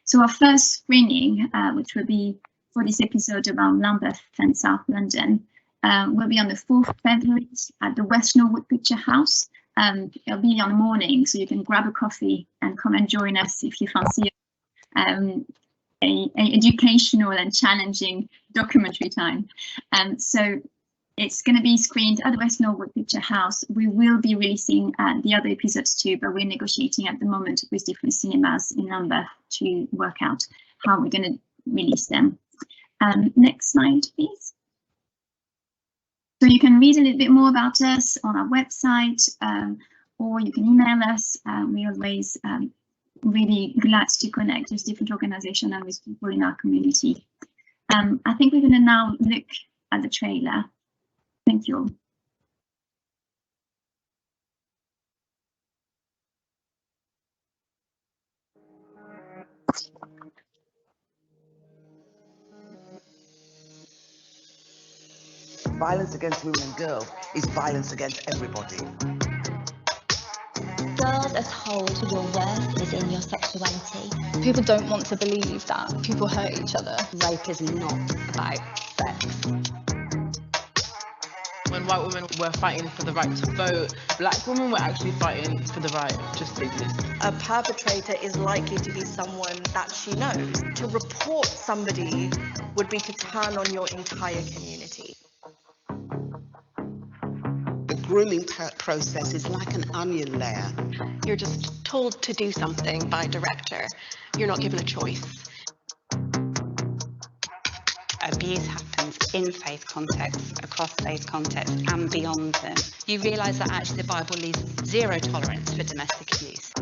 [SPEAKER 11] So our first screening, which will be for this episode around Lambeth and South London, will be on the 4th February at the West Norwood Picture House. It'll be on the morning, so you can grab a coffee and come and join us if you fancy a educational and challenging documentary time. So it's going to be screened at the West Norwood Picture House. We will be releasing the other episodes too, but we're negotiating at the moment with different cinemas in Lambeth to work out how we're going to release them. Next slide, please. So you can read a little bit more about us on our website, or you can email us. We're always really glad to connect with different organizations and with people in our community. I think we're going to now look at the trailer. Thank you all.
[SPEAKER 12] Violence against women and girls is violence against everybody.
[SPEAKER 13] Girls are told your worth is in your sexuality. People don't want to believe that. People hurt each other. Rape is not about sex.
[SPEAKER 14] When white women were fighting for the right to vote, black women were actually fighting for the right just to exist.
[SPEAKER 15] A perpetrator is likely to be someone that she knows. To report somebody would be to turn on your entire community.
[SPEAKER 16] The grooming process is like an onion layer.
[SPEAKER 17] You're just told to do something by a director. You're not given a choice.
[SPEAKER 18] Abuse happens in faith contexts, across faith contexts and beyond them.
[SPEAKER 19] You realise that actually the Bible leaves zero tolerance for domestic abuse.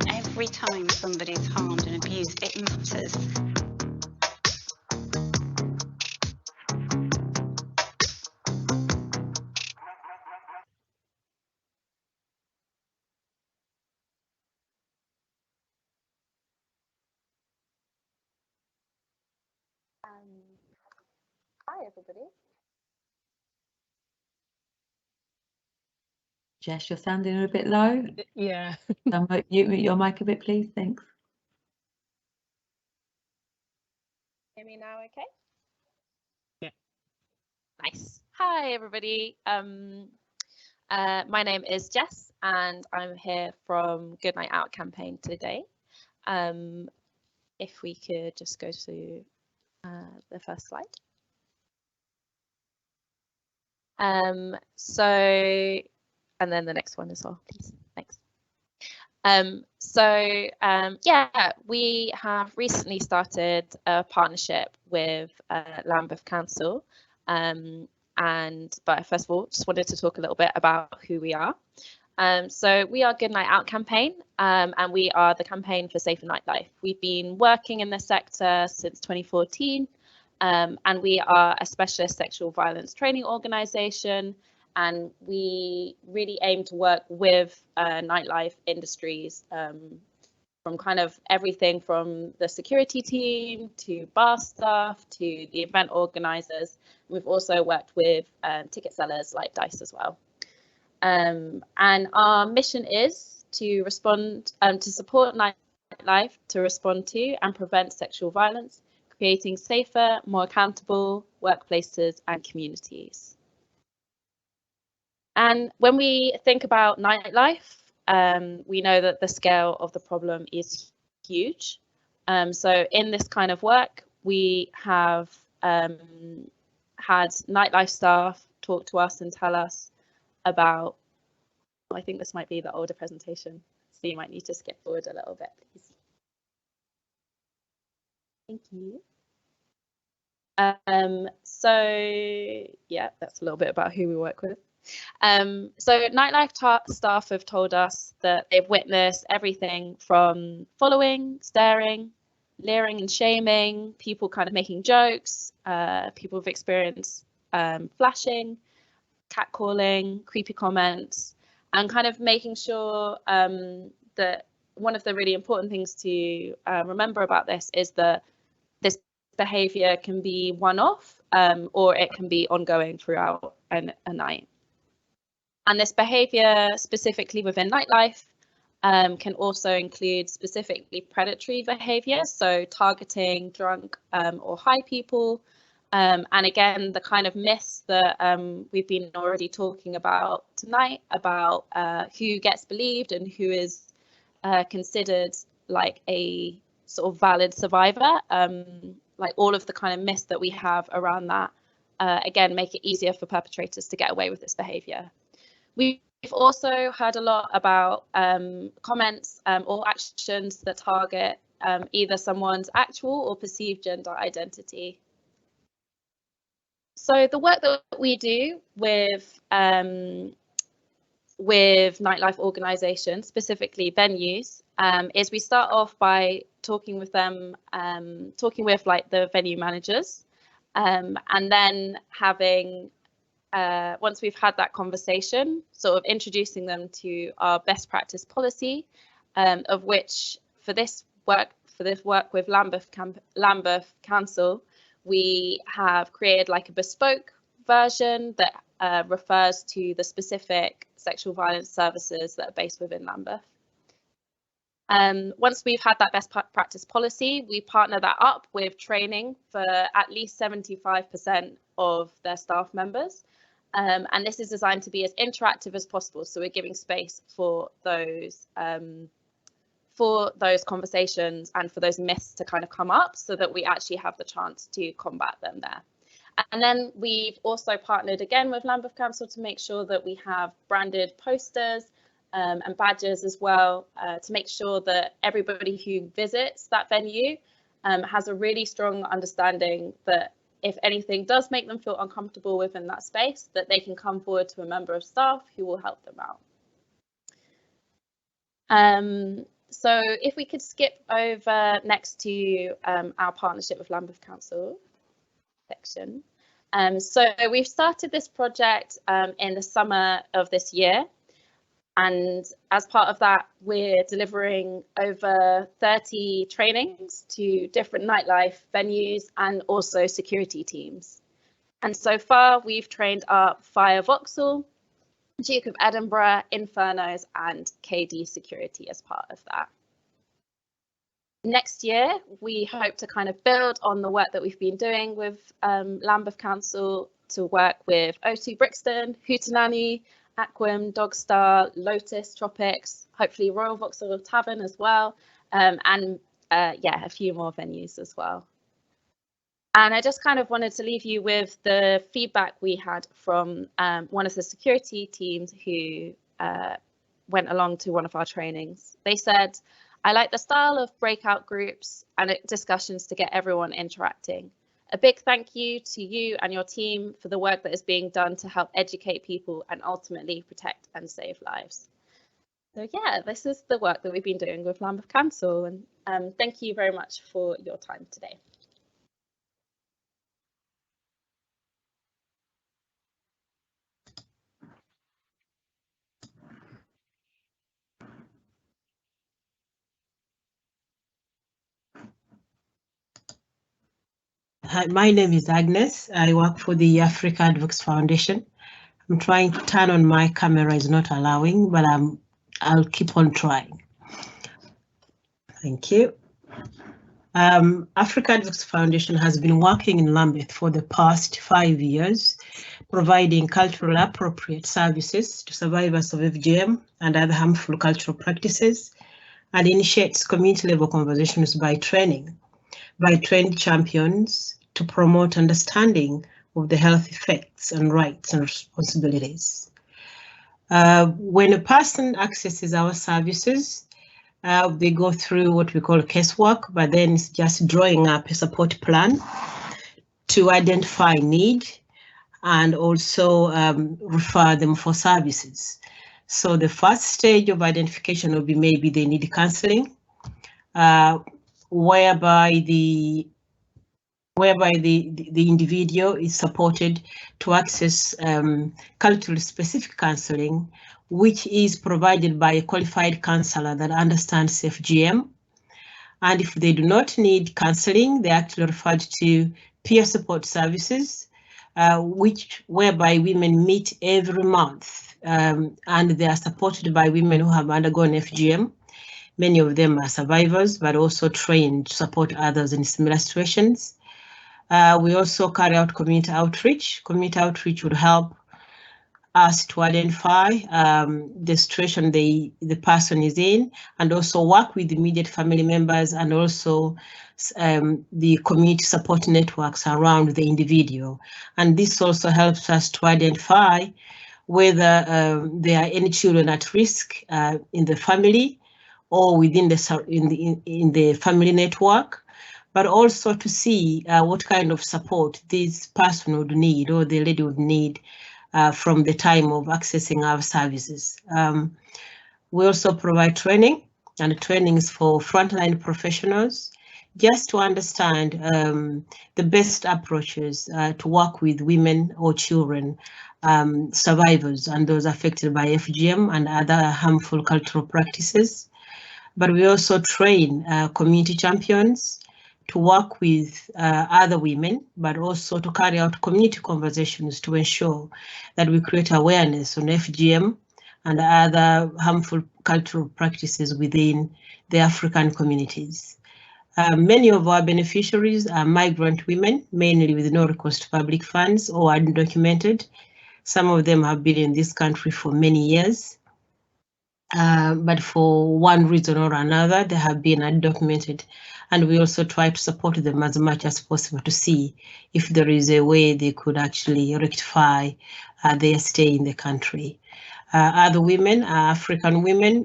[SPEAKER 18] Every time somebody's harmed and abused, it matters.
[SPEAKER 20] Hi everybody.
[SPEAKER 21] Jess, you're sounding a bit low.
[SPEAKER 3] Yeah.
[SPEAKER 21] Mute your mic a bit, please. Thanks.
[SPEAKER 20] Hear me now, okay?
[SPEAKER 3] Yeah.
[SPEAKER 20] Nice. Hi everybody. My name is Jess and I'm here from Good Night Out campaign today. If we could just go to the first slide. And then the next one as well, please. Thanks. Yeah, we have recently started a partnership with Lambeth Council. But first of all, just wanted to talk a little bit about who we are. So we are Good Night Out campaign, and we are the campaign for safer nightlife. We've been working in this sector since 2014, and we are a specialist sexual violence training organisation, and we really aim to work with nightlife industries, from kind of everything from the security team to bar staff to the event organisers. We've also worked with ticket sellers like Dice as well. And our mission is to respond, to support nightlife, to respond to and prevent sexual violence, creating safer, more accountable workplaces and communities. And when we think about nightlife, we know that the scale of the problem is huge. So in this kind of work, we have had nightlife staff talk to us and tell us about, I think this might be the older presentation, so you might need to skip forward a little bit, please. Thank you. So yeah, that's a little bit about who we work with. So nightlife staff have told us that they've witnessed everything from following, staring, leering and shaming, people kind of making jokes, people who've experienced flashing, catcalling, creepy comments, and kind of making sure that one of the really important things to remember about this is that this behaviour can be one-off or it can be ongoing throughout a night. And this behaviour specifically within nightlife can also include specifically predatory behaviour, so targeting drunk or high people. And again, the kind of myths that we've been already talking about tonight about who gets believed and who is considered like a sort of valid survivor, like all of the kind of myths that we have around that, again, make it easier for perpetrators to get away with this behaviour. We've also heard a lot about comments or actions that target either someone's actual or perceived gender identity. So the work that we do with nightlife organisations, specifically venues, is we start off by talking with them, talking with like the venue managers, and then having, once we've had that conversation, sort of introducing them to our best practice policy, of which for this work with Lambeth Council, we have created like a bespoke version that refers to the specific sexual violence services that are based within Lambeth. Once we've had that best practice policy, we partner that up with training for at least 75% of their staff members. And this is designed to be as interactive as possible. So we're giving space for those conversations and for those myths to kind of come up so that we actually have the chance to combat them there. And then we've also partnered again with Lambeth Council to make sure that we have branded posters and badges as well, to make sure that everybody who visits that venue has a really strong understanding that if anything does make them feel uncomfortable within that space, that they can come forward to a member of staff who will help them out. So if we could skip over next to our partnership with Lambeth Council section. So we've started this project in the summer of this year. And as part of that, we're delivering over 30 trainings to different nightlife venues and also security teams. And so far, we've trained up Fire Vauxhall, Duke of Edinburgh, Infernos, and KD Security as part of that. Next year, we hope to kind of build on the work that we've been doing with Lambeth Council to work with O2 Brixton, Hootenanny, Aquam, Dogstar, Lotus, Tropics, hopefully Royal Vauxhall Tavern as well, and yeah, a few more venues as well. And I just kind of wanted to leave you with the feedback we had from one of the security teams who went along to one of our trainings. They said, "I like the style of breakout groups and discussions to get everyone interacting. A big thank you to you and your team for the work that is being done to help educate people and ultimately protect and save lives." So yeah, this is the work that we've been doing with Lambeth Council, and thank you very much for your time today.
[SPEAKER 1] Hi, my name is Agnes. I work for the Africa Advocacy Foundation. I'm trying to turn on my camera, is not allowing, but I'll keep on trying. Thank you. Africa Advocacy Foundation has been working in Lambeth for the past 5 years, providing culturally appropriate services to survivors of FGM and other harmful cultural practices, and initiates community-level conversations by trained champions to promote understanding of the health effects and rights and responsibilities. When a person accesses our services, they go through what we call casework, but then it's just drawing up a support plan to identify need and also refer them for services. So the first stage of identification will be maybe they need counseling. whereby the individual is supported to access culturally specific counselling, which is provided by a qualified counsellor that understands FGM. And if they do not need counselling, they're actually referred to peer support services, whereby women meet every month, and they are supported by women who have undergone FGM. Many of them are survivors, but also trained to support others in similar situations. We also carry out community outreach. Community outreach would help us to identify the situation the person is in, and also work with immediate family members, and also the community support networks around the individual. And this also helps us to identify whether there are any children at risk in the family or within in the family network, but also to see what kind of support this person would need, or the lady would need, from the time of accessing our services. We also provide training, and trainings for frontline professionals, just to understand the best approaches to work with women or children, survivors, and those affected by FGM and other harmful cultural practices. But we also train community champions to work with other women, but also to carry out community conversations to ensure that we create awareness on FGM and other harmful cultural practices within the African communities. Many of our beneficiaries are migrant women, mainly with no recourse to public funds or undocumented. Some of them have been in this country for many years, but for one reason or another, they have been undocumented. And we also try to support them as much as possible to see if there is a way they could actually rectify their stay in the country. Other women are African women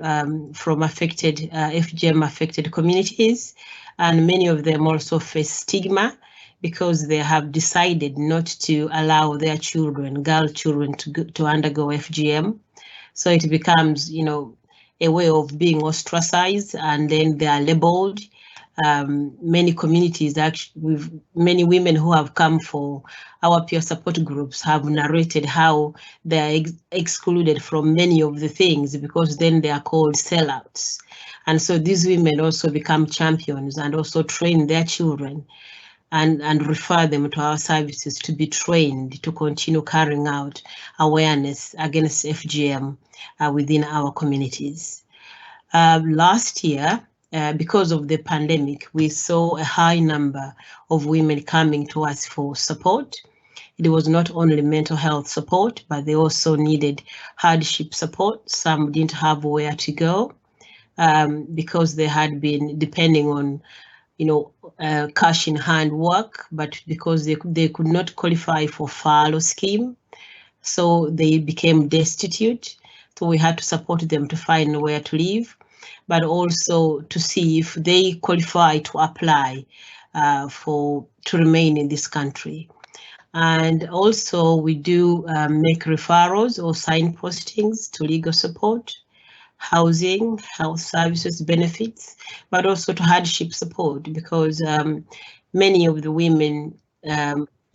[SPEAKER 1] from FGM affected communities, and many of them also face stigma because they have decided not to allow their children, girl children, to undergo FGM. So it becomes, a way of being ostracized, and then they are labeled. Many communities, actually, many women who have come for our peer support groups have narrated how they are excluded from many of the things because then they are called sellouts. And so these women also become champions and also train their children and refer them to our services to be trained to continue carrying out awareness against FGM within our communities. Last year, because of the pandemic, we saw a high number of women coming to us for support. It was not only mental health support, but they also needed hardship support. Some didn't have where to go because they had been depending on, cash in hand work, but because they could not qualify for furlough scheme, so they became destitute. So we had to support them to find where to live, but also to see if they qualify to apply to remain in this country. And also we do make referrals or signpostings to legal support, housing, health services, benefits, but also to hardship support, because many of the women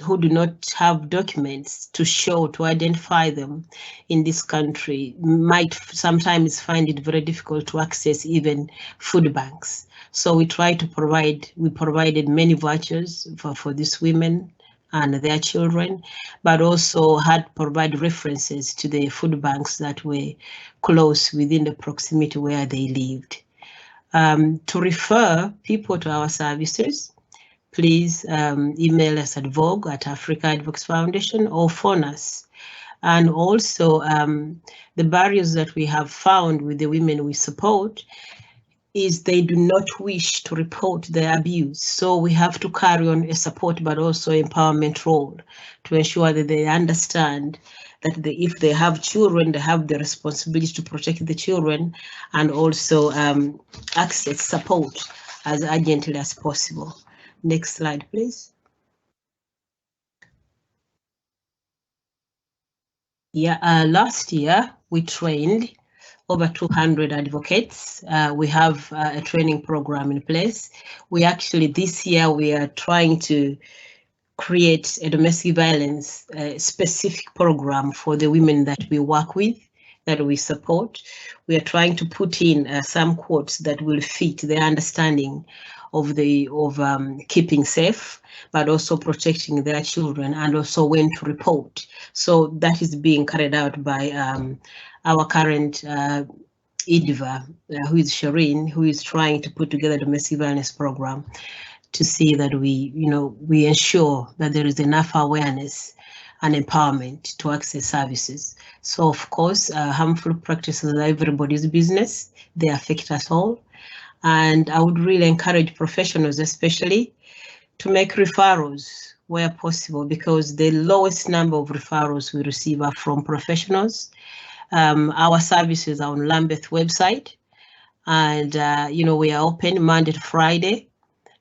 [SPEAKER 1] who do not have documents to show, to identify them in this country might sometimes find it very difficult to access even food banks. So we provided many vouchers for these women and their children, but also had provided references to the food banks that were close within the proximity where they lived. To refer people to our services, please email us at VAWG at Africa Advocacy Foundation, or phone us. And also the barriers that we have found with the women we support is they do not wish to report their abuse. So we have to carry on a support but also empowerment role to ensure that they understand that if they have children, they have the responsibility to protect the children and also access support as urgently as possible. Next slide, please. Yeah, last year we trained over 200 advocates. We have a training program in place. We actually, this year, we are trying to create a domestic violence specific program for the women that we work with, that we support. We are trying to put in some quotes that will fit their understanding of keeping safe, but also protecting their children, and also when to report. So that is being carried out by our current IDVA, who is Shireen, who is trying to put together a domestic violence program to see that we ensure that there is enough awareness and empowerment to access services. So of course, harmful practices are everybody's business. They affect us all. And I would really encourage professionals, especially, to make referrals where possible, because the lowest number of referrals we receive are from professionals. Our services are on Lambeth website, and we are open Monday to Friday.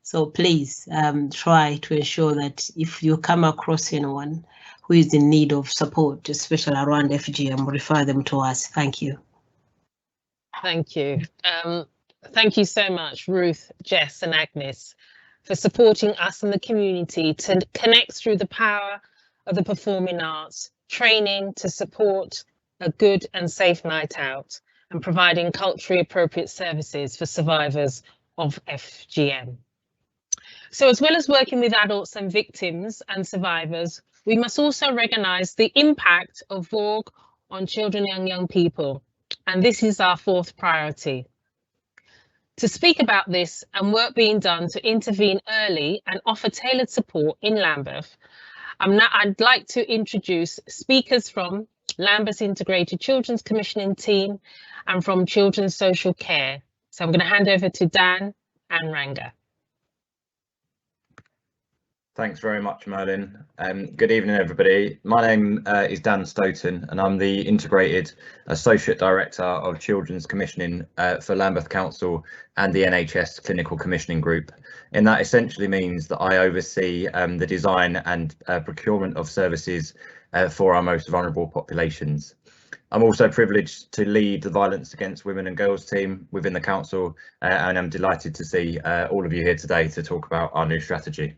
[SPEAKER 1] So please try to ensure that if you come across anyone who is in need of support, especially around FGM, refer them to us. Thank you.
[SPEAKER 3] Thank you. Thank you so much, Ruth, Jess and Agnes, for supporting us and the community to connect through the power of the performing arts, training to support a good and safe night out, and providing culturally appropriate services for survivors of FGM. So as well as working with adults and victims and survivors, we must also recognise the impact of VAWG on children and young people, and this is our fourth priority. To speak about this and work being done to intervene early and offer tailored support in Lambeth, I'd like to introduce speakers from Lambeth's Integrated Children's Commissioning Team and from Children's Social Care. So I'm going to hand over to Dan and Ranga.
[SPEAKER 2] Thanks very much, Merlin. Good evening, everybody. My name is Dan Stoughton, and I'm the Integrated Associate Director of Children's Commissioning for Lambeth Council and the NHS Clinical Commissioning Group. And that essentially means that I oversee the design and procurement of services for our most vulnerable populations. I'm also privileged to lead the Violence Against Women and Girls team within the council, and I'm delighted to see all of you here today to talk about our new strategy.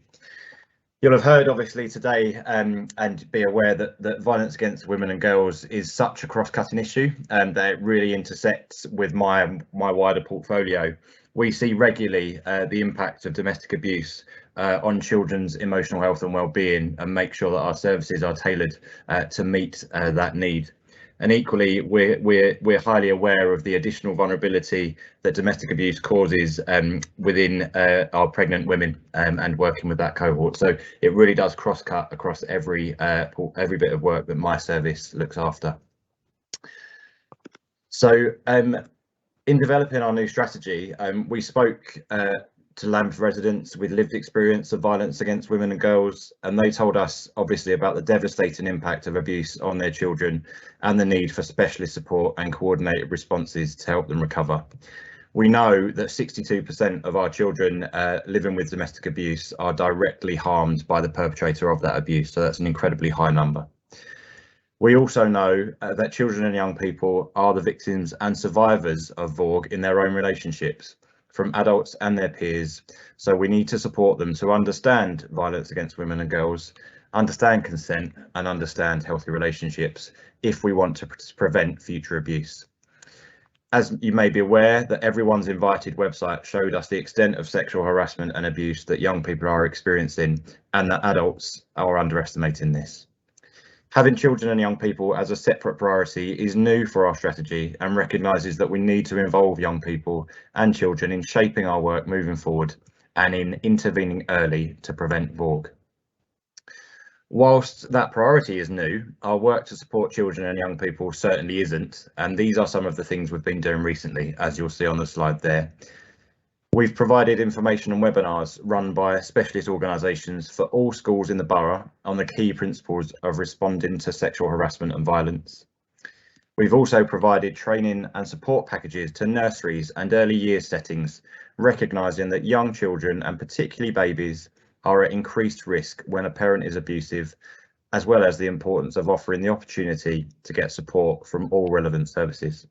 [SPEAKER 2] You'll have heard obviously today and be aware that violence against women and girls is such a cross-cutting issue and that it really intersects with my wider portfolio. We see regularly the impact of domestic abuse on children's emotional health and well-being, and make sure that our services are tailored to meet that need. And equally, we're highly aware of the additional vulnerability that domestic abuse causes within our pregnant women and working with that cohort. So it really does cross-cut across every bit of work that my service looks after. So in developing our new strategy, we spoke to Lambeth residents with lived experience of violence against women and girls, and they told us obviously about the devastating impact of abuse on their children and the need for specialist support and coordinated responses to help them recover. We know that 62% of our children living with domestic abuse are directly harmed by the perpetrator of that abuse, so that's an incredibly high number. We also know that children and young people are the victims and survivors of VAWG in their own relationships, from adults and their peers, so we need to support them to understand violence against women and girls, understand consent and understand healthy relationships if we want to prevent future abuse. As you may be aware, that Everyone's Invited website showed us the extent of sexual harassment and abuse that young people are experiencing, and that adults are underestimating this. Having children and young people as a separate priority is new for our strategy and recognises that we need to involve young people and children in shaping our work moving forward and in intervening early to prevent VAWG. Whilst that priority is new, our work to support children and young people certainly isn't, and these are some of the things we've been doing recently, as you'll see on the slide there. We've provided information and webinars run by specialist organisations for all schools in the borough on the key principles of responding to sexual harassment and violence. We've also provided training and support packages to nurseries and early years settings, recognising that young children and particularly babies are at increased risk when a parent is abusive, as well as the importance of offering the opportunity to get support from all relevant services.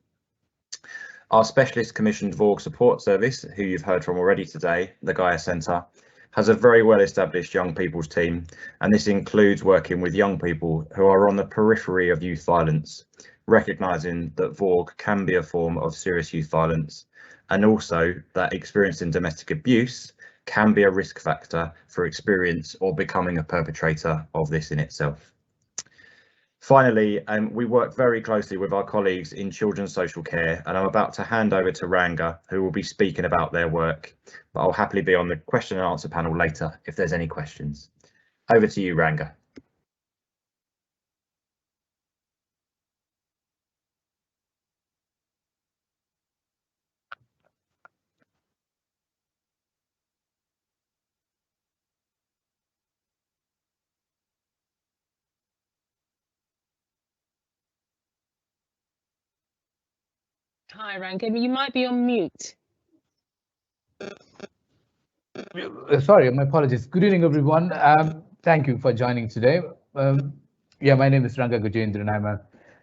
[SPEAKER 2] Our specialist commissioned VAWG support service, who you've heard from already today, the Gaia Centre, has a very well established young people's team, and this includes working with young people who are on the periphery of youth violence, recognising that VAWG can be a form of serious youth violence, and also that experiencing domestic abuse can be a risk factor for experience or becoming a perpetrator of this in itself. Finally, we work very closely with our colleagues in children's social care, and I'm about to hand over to Ranga, who will be speaking about their work, but I'll happily be on the question and answer panel later if there's any questions. Over to you, Ranga.
[SPEAKER 3] Hi, Ranga, you might be on mute.
[SPEAKER 5] Sorry, my apologies. Good evening, everyone. Thank you for joining today. Yeah, my name is Ranga Gajendran. I'm a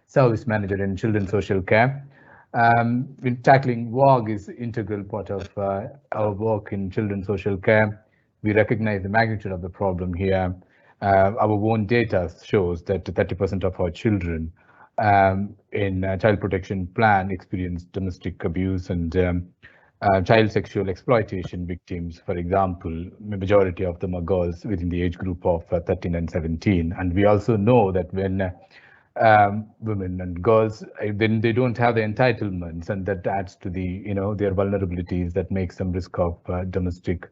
[SPEAKER 5] service manager in children's social care. In tackling VAWG is integral part of our work in children's social care. We recognize the magnitude of the problem here. Our own data shows that 30% of our children in child protection plan experience domestic abuse and child sexual exploitation victims. For example, the majority of them are girls within the age group of 13 and 17. And we also know that when women and girls, then they don't have the entitlements, and that adds to the, their vulnerabilities that makes them risk of domestic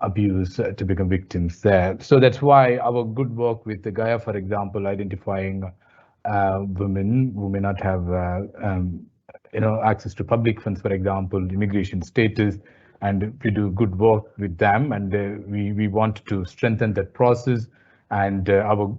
[SPEAKER 5] abuse to become victims there. So that's why our good work with the Gaia, for example, identifying women who may not have access to public funds, for example, immigration status, and we do good work with them, and we want to strengthen that process, and our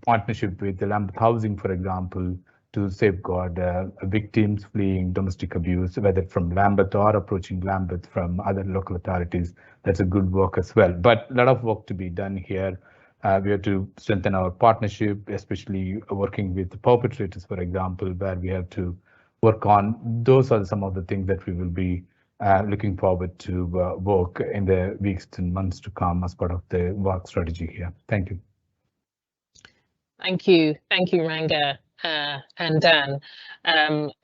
[SPEAKER 5] partnership with the Lambeth Housing, for example, to safeguard victims fleeing domestic abuse, whether from Lambeth or approaching Lambeth from other local authorities. That's a good work as well, but a lot of work to be done here. We have to strengthen our partnership, especially working with the perpetrators, for example, where we have to work on. Those are some of the things that we will be looking forward to work in the weeks and months to come as part of the VAWG strategy here. Thank you.
[SPEAKER 3] Thank you, Ranga and Dan,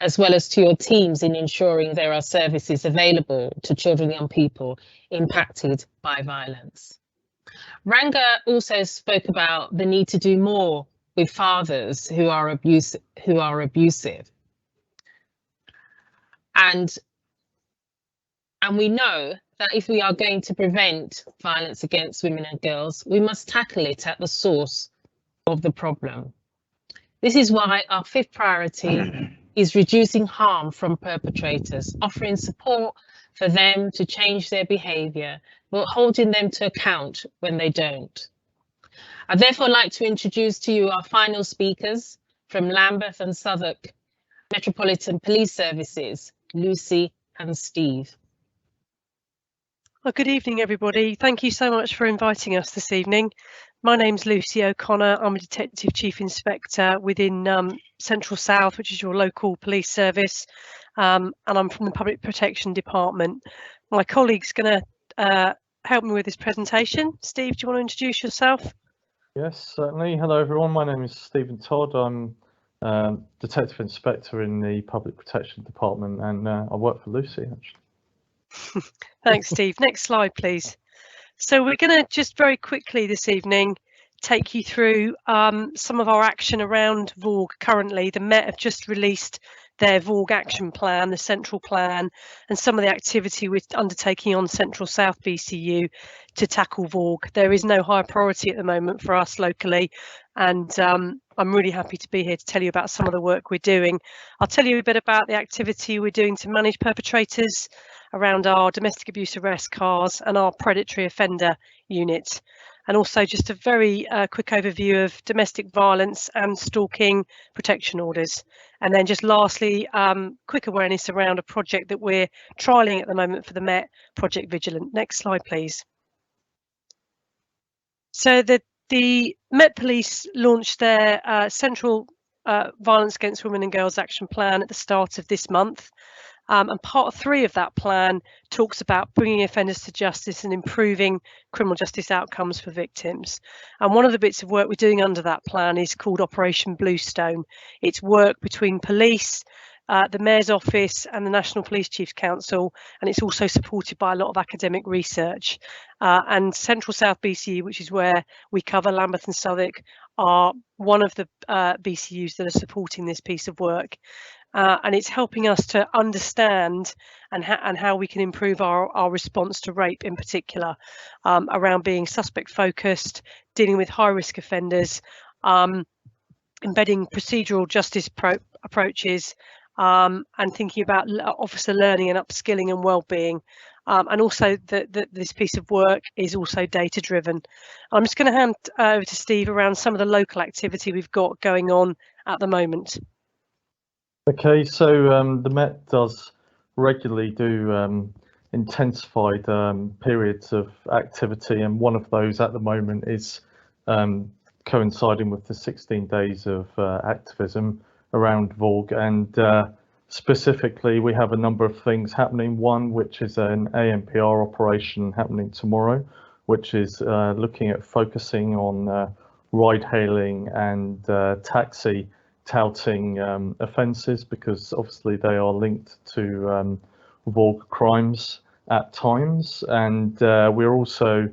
[SPEAKER 3] as well as to your teams in ensuring there are services available to children and young people impacted by violence. Ranga also spoke about the need to do more with fathers who are abusive. And we know that if we are going to prevent violence against women and girls, we must tackle it at the source of the problem. This is why our fifth priority is reducing harm from perpetrators, offering support for them to change their behaviour, but holding them to account when they don't. I'd therefore like to introduce to you our final speakers from Lambeth and Southwark Metropolitan Police Services, Lucy and Steve.
[SPEAKER 22] Well, good evening, everybody. Thank you so much for inviting us this evening. My name's Lucy O'Connor. I'm a Detective Chief Inspector within Central South, which is your local police service, and I'm from the Public Protection Department. My colleague's going to help me with this presentation. Steve, do you want to introduce yourself?
[SPEAKER 23] Yes, certainly. Hello, everyone. My name is Stephen Todd. I'm Detective Inspector in the Public Protection Department, and I work for Lucy, actually.
[SPEAKER 22] Thanks, Steve. Next slide, please. So we're going to just very quickly this evening take you through some of our action around VAWG currently. The Met have just released their VAWG action plan, the central plan, and some of the activity we're undertaking on Central South BCU to tackle VAWG. There is no high priority at the moment for us locally, and I'm really happy to be here to tell you about some of the work we're doing. I'll tell you a bit about the activity we're doing to manage perpetrators around our domestic abuse arrest cars and our predatory offender unit, and also just a very quick overview of domestic violence and stalking protection orders. And then just lastly, quick awareness around a project that we're trialling at the moment for the Met, Project Vigilant. Next slide, please. So the Met Police launched their central Violence Against Women and Girls Action Plan at the start of this month. And part 3 of that plan talks about bringing offenders to justice and improving criminal justice outcomes for victims. And one of the bits of work we're doing under that plan is called Operation Bluestone. It's work between police, the Mayor's Office and the National Police Chiefs Council, and it's also supported by a lot of academic research. And Central South BCU, which is where we cover Lambeth and Southwark, are one of the BCUs that are supporting this piece of work. And it's helping us to understand and how we can improve our response to rape in particular, around being suspect focused, dealing with high risk offenders, embedding procedural justice approaches, and thinking about officer learning and upskilling and well-being. And also that this piece of work is also data driven. I'm just going to hand over to Steve around some of the local activity we've got going on at the moment.
[SPEAKER 23] Okay, so the Met does regularly do intensified periods of activity, and one of those at the moment is coinciding with the 16 days of activism around VAWG. And specifically, we have a number of things happening. One, which is an ANPR operation happening tomorrow, which is looking at focusing on ride-hailing and taxi touting offences, because obviously they are linked to VAWG crimes at times. And we're also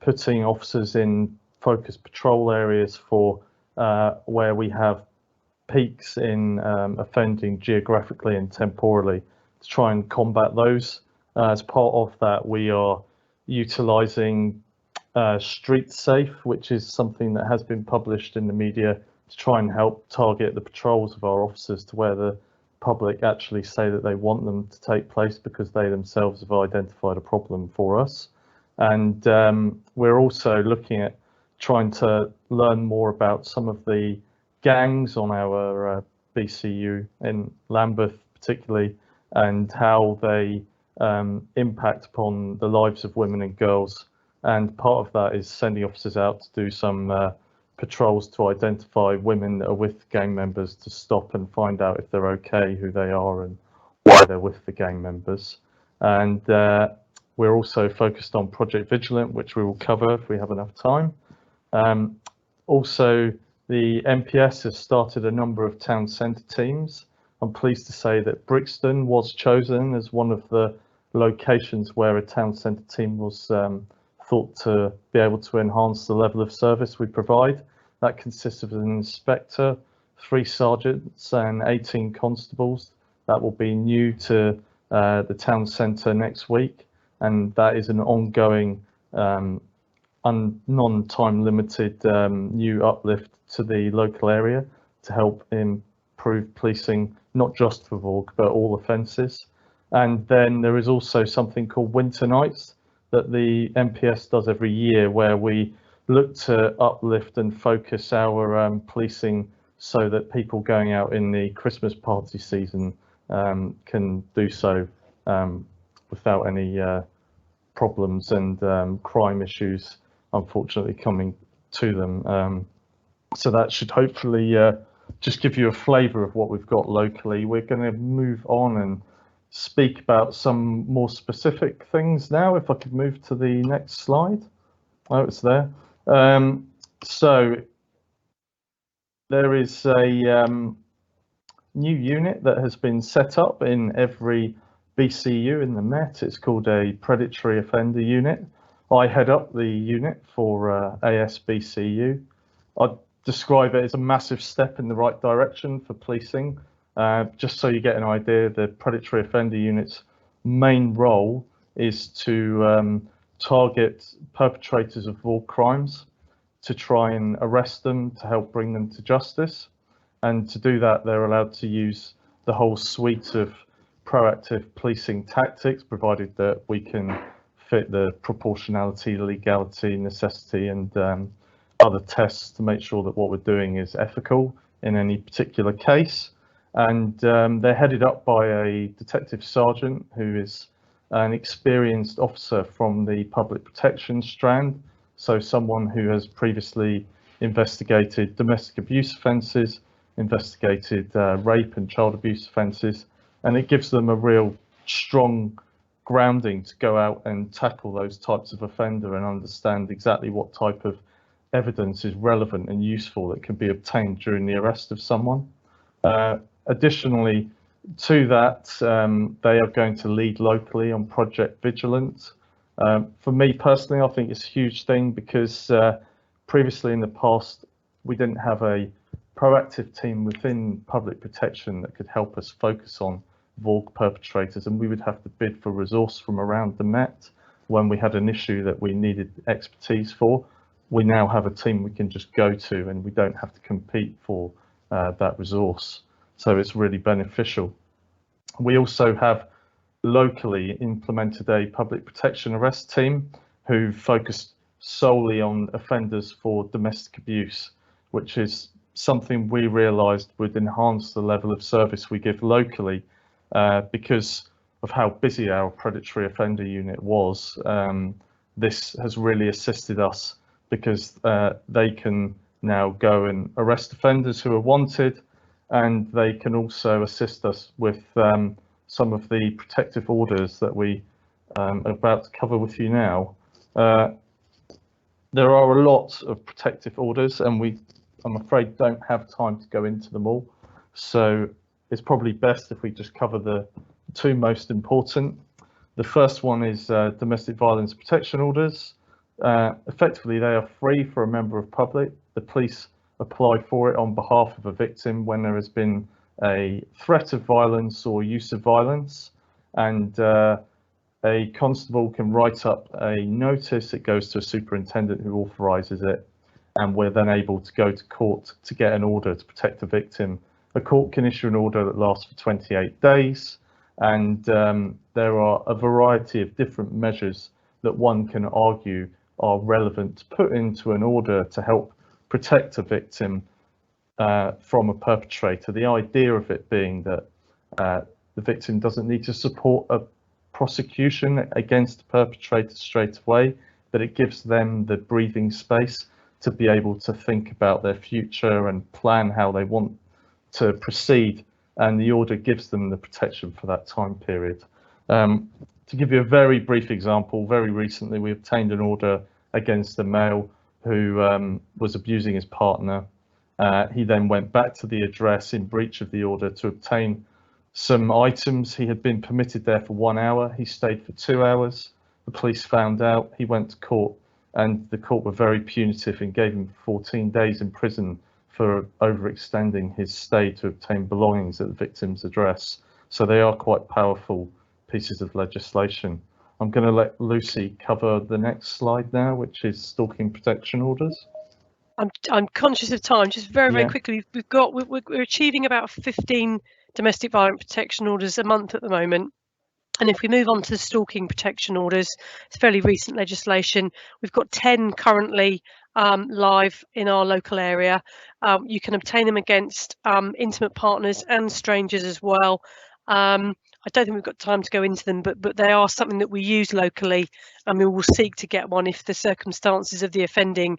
[SPEAKER 23] putting officers in focused patrol areas for where we have peaks in offending geographically and temporally, to try and combat those. As part of that, we are utilising Street Safe, which is something that has been published in the media, to try and help target the patrols of our officers to where the public actually say that they want them to take place, because they themselves have identified a problem for us. And we're also looking at trying to learn more about some of the gangs on our BCU in Lambeth particularly, and how they impact upon the lives of women and girls. And part of that is sending officers out to do some patrols to identify women that are with gang members, to stop and find out if they're okay, who they are and why they're with the gang members. And we're also focused on Project Vigilant, which we will cover if we have enough time. Also, the MPS has started a number of town centre teams. I'm pleased to say that Brixton was chosen as one of the locations where a town centre team was thought to be able to enhance the level of service we provide. That consists of an inspector, 3 sergeants and 18 constables. That will be new to the town centre next week, and that is an ongoing non-time limited new uplift to the local area to help improve policing, not just for VAWG but all offences. And then there is also something called Winter Nights that the MPS does every year, where we look to uplift and focus our policing so that people going out in the Christmas party season can do so without any problems and crime issues unfortunately coming to them. So that should hopefully just give you a flavour of what we've got locally. We're going to move on and speak about some more specific things now. If I could move to the next slide. Oh, it's there. So there is a new unit that has been set up in every BCU in the Met. It's called a predatory offender unit. I head up the unit for ASBCU. I'd describe it as a massive step in the right direction for policing. Just so you get an idea, the predatory offender unit's main role is to target perpetrators of VAWG crimes, to try and arrest them, to help bring them to justice. And to do that, they're allowed to use the whole suite of proactive policing tactics, provided that we can fit the proportionality, legality, necessity, and other tests to make sure that what we're doing is ethical in any particular case. And they're headed up by a detective sergeant who is an experienced officer from the public protection strand, so someone who has previously investigated domestic abuse offences investigated rape and child abuse offences, and it gives them a real strong grounding to go out and tackle those types of offender and understand exactly what type of evidence is relevant and useful that can be obtained during the arrest of someone. Additionally to that, they are going to lead locally on Project Vigilant. For me personally, I think it's a huge thing because previously in the past, we didn't have a proactive team within public protection that could help us focus on VAWG perpetrators, and we would have to bid for resource from around the Met when we had an issue that we needed expertise for. We now have a team we can just go to, and we don't have to compete for that resource. So it's really beneficial. We also have locally implemented a public protection arrest team who focused solely on offenders for domestic abuse, which is something we realised would enhance the level of service we give locally because of how busy our predatory offender unit was. This has really assisted us because they can now go and arrest offenders who are wanted, and they can also assist us with some of the protective orders that we are about to cover with you now. There are a lot of protective orders, and I'm afraid don't have time to go into them all. So it's probably best if we just cover the two most important. The first one is domestic violence protection orders. Effectively, they are free for a member of public. The police apply for it on behalf of a victim when there has been a threat of violence or use of violence, and a constable can write up a notice. It goes to a superintendent who authorises it, and we're then able to go to court to get an order to protect the victim. A court can issue an order that lasts for 28 days, and there are a variety of different measures that one can argue are relevant to put into an order to help protect a victim from a perpetrator. The idea of it being that the victim doesn't need to support a prosecution against the perpetrator straight away, but it gives them the breathing space to be able to think about their future and plan how they want to proceed, and the order gives them the protection for that time period. To give you a very brief example, very recently we obtained an order against a male who was abusing his partner. He then went back to the address in breach of the order to obtain some items. He had been permitted there for 1 hour. He stayed for 2 hours. The police found out. He went to court, and the court were very punitive and gave him 14 days in prison for overextending his stay to obtain belongings at the victim's address. So they are quite powerful pieces of legislation. I'm going to let Lucy cover the next slide now, which is stalking protection orders.
[SPEAKER 22] I'm conscious of time. Just very quickly, we're achieving about 15 domestic violence protection orders a month at the moment. And if we move on to the stalking protection orders, it's fairly recent legislation. We've got 10 currently live in our local area. You can obtain them against intimate partners and strangers as well. I don't think we've got time to go into them, but they are something that we use locally, and we will seek to get one if the circumstances of the offending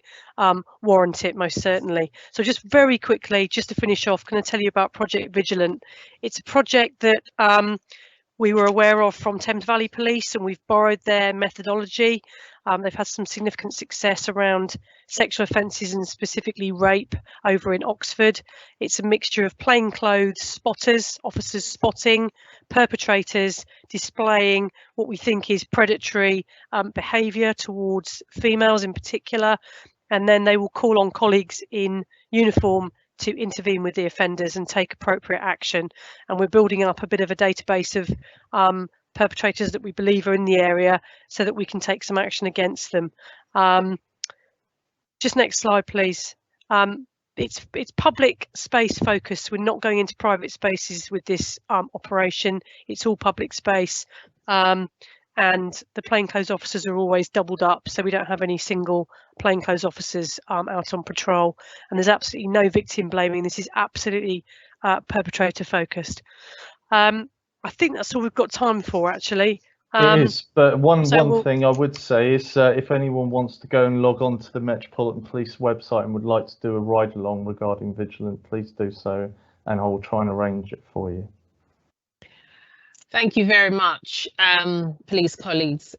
[SPEAKER 22] warrant it, most certainly. So just very quickly, just to finish off, can I tell you about Project Vigilant? It's a project that we were aware of from Thames Valley Police, and we've borrowed their methodology. They've had some significant success around sexual offences and specifically rape over in Oxford. It's a mixture of plainclothes spotters, officers spotting perpetrators, displaying what we think is predatory behaviour towards females in particular, and then they will call on colleagues in uniform to intervene with the offenders and take appropriate action. And we're building up a bit of a database of perpetrators that we believe are in the area so that we can take some action against them. Just next slide, please. It's public space focused. We're not going into private spaces with this operation. It's all public space. And the plainclothes officers are always doubled up, so we don't have any single plainclothes officers out on patrol. And there's absolutely no victim blaming. This is absolutely perpetrator focused. I think that's all we've got time for, actually.
[SPEAKER 23] It is, but one
[SPEAKER 22] we'll,
[SPEAKER 23] thing I would say is if anyone wants to go and log on to the Metropolitan Police website and would like to do a ride along regarding Vigilant, please do so, and I will try and arrange it for you.
[SPEAKER 3] Thank you very much, police colleagues,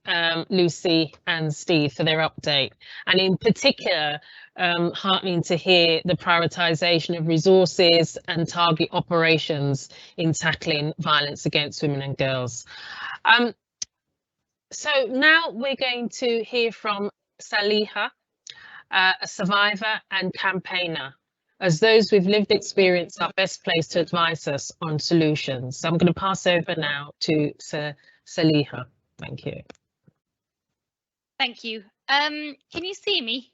[SPEAKER 3] Lucy and Steve, for their update. And in particular, heartening to hear the prioritisation of resources and target operations in tackling violence against women and girls. So now we're going to hear from Saliha, a survivor and campaigner, as those with lived experience are best placed to advise us on solutions. So I'm going to pass over now to Saliha. Thank you.
[SPEAKER 4] Thank you. Can you see me?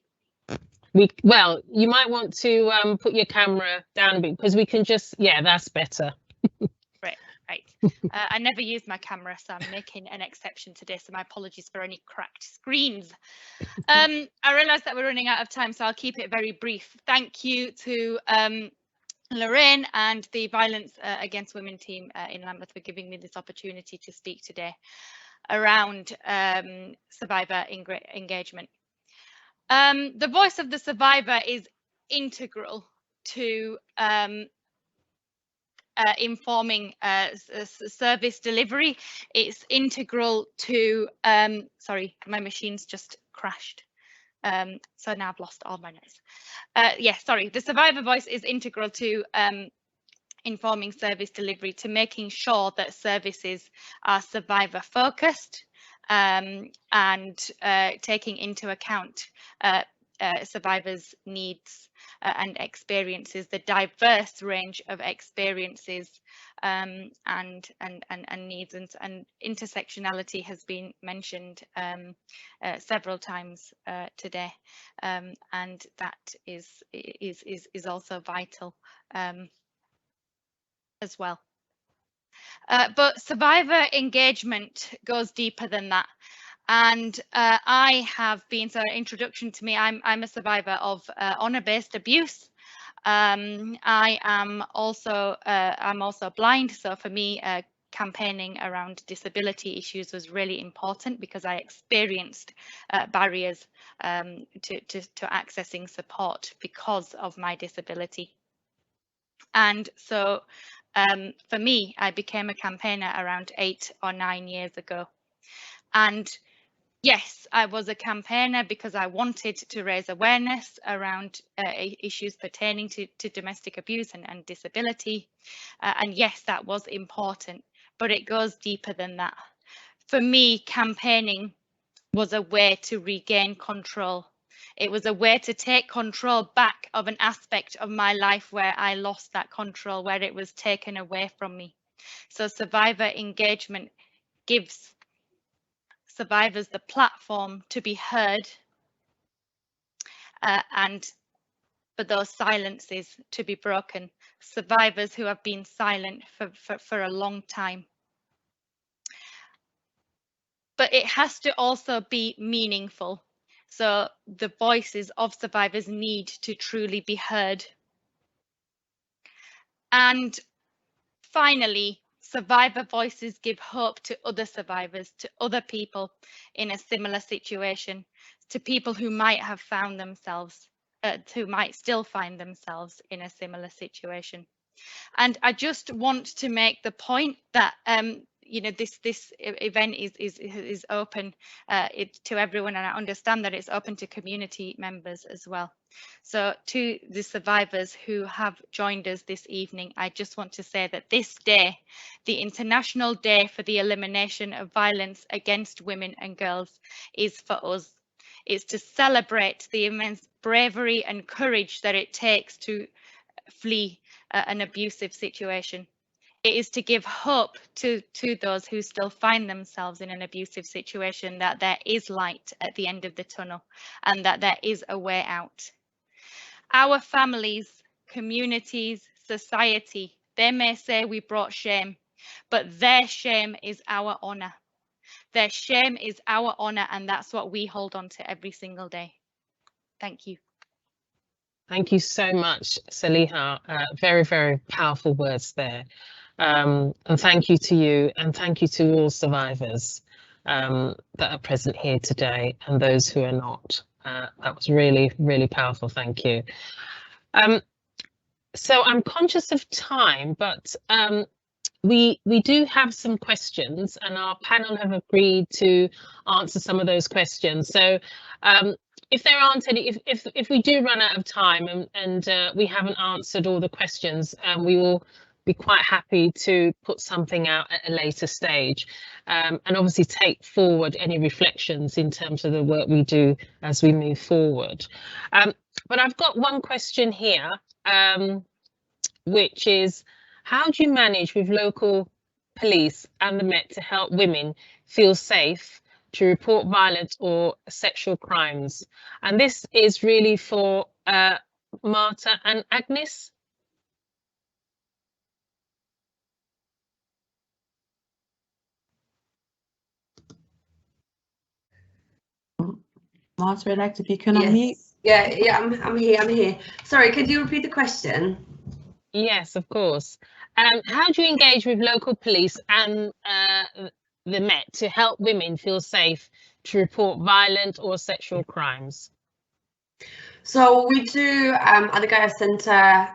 [SPEAKER 3] Well, you might want to put your camera down a bit because we can just, yeah, that's better.
[SPEAKER 4] Right. I never use my camera, so I'm making an exception today. So my apologies for any cracked screens. I realise that we're running out of time, so I'll keep it very brief. Thank you to Lorraine and the Violence Against Women team in Lambeth for giving me this opportunity to speak today around survivor engagement. The voice of the survivor is integral to informing service delivery. It's integral to, sorry, my machine's just crashed. So now I've lost all my notes. Yeah, sorry, the survivor voice is integral to informing service delivery, to making sure that services are survivor focused and taking into account survivors' needs and experiences, the diverse range of experiences and needs, and intersectionality has been mentioned several times today, and that is also vital as well. But survivor engagement goes deeper than that. And I have been, so introduction to me, I'm a survivor of honour-based abuse. I'm also blind, so for me, campaigning around disability issues was really important because I experienced barriers to accessing support because of my disability. And so for me, I became a campaigner around 8 or 9 years ago. And yes, I was a campaigner because I wanted to raise awareness around issues pertaining to domestic abuse and disability. And yes, that was important, but it goes deeper than that. For me, campaigning was a way to regain control. It was a way to take control back of an aspect of my life where I lost that control, where it was taken away from me. So survivor engagement gives survivors the platform to be heard and for those silences to be broken. Survivors who have been silent for a long time. But it has to also be meaningful. So the voices of survivors need to truly be heard. And finally, survivor voices give hope to other survivors, to other people in a similar situation, to people who might have found themselves, who might still find themselves in a similar situation. And I just want to make the point that you know, this event is open to everyone, and I understand that it's open to community members as well. So to the survivors who have joined us this evening, I just want to say that this day, the International Day for the Elimination of Violence Against Women and Girls, is for us. It's to celebrate the immense bravery and courage that it takes to flee an abusive situation. It is to give hope to those who still find themselves in an abusive situation, that there is light at the end of the tunnel and that there is a way out. Our families, communities, society, they may say we brought shame, but their shame is our honour. Their shame is our honour, and that's what we hold on to every single day. Thank you.
[SPEAKER 3] Thank you so much, Saliha. Very, very powerful words there. And thank you to you, and thank you to all survivors. that are present here today and those who are not. That was really, really powerful. Thank you. So I'm conscious of time, but we do have some questions, and our panel have agreed to answer some of those questions. So if there aren't any, if we do run out of time and we haven't answered all the questions, we will be quite happy to put something out at a later stage, and obviously take forward any reflections in terms of the work we do as we move forward. But I've got one question here, which is, how do you manage with local police and the Met to help women feel safe to report violence or sexual crimes? And this is really for Marta and Agnes.
[SPEAKER 21] Marta, elect, if you can
[SPEAKER 6] Yes.
[SPEAKER 21] unmute.
[SPEAKER 6] Yeah, I'm here. Sorry, could you repeat the question?
[SPEAKER 3] Yes, of course. How do you engage with local police and the Met to help women feel safe to report violent or sexual crimes?
[SPEAKER 6] So we do at the Gaia Centre,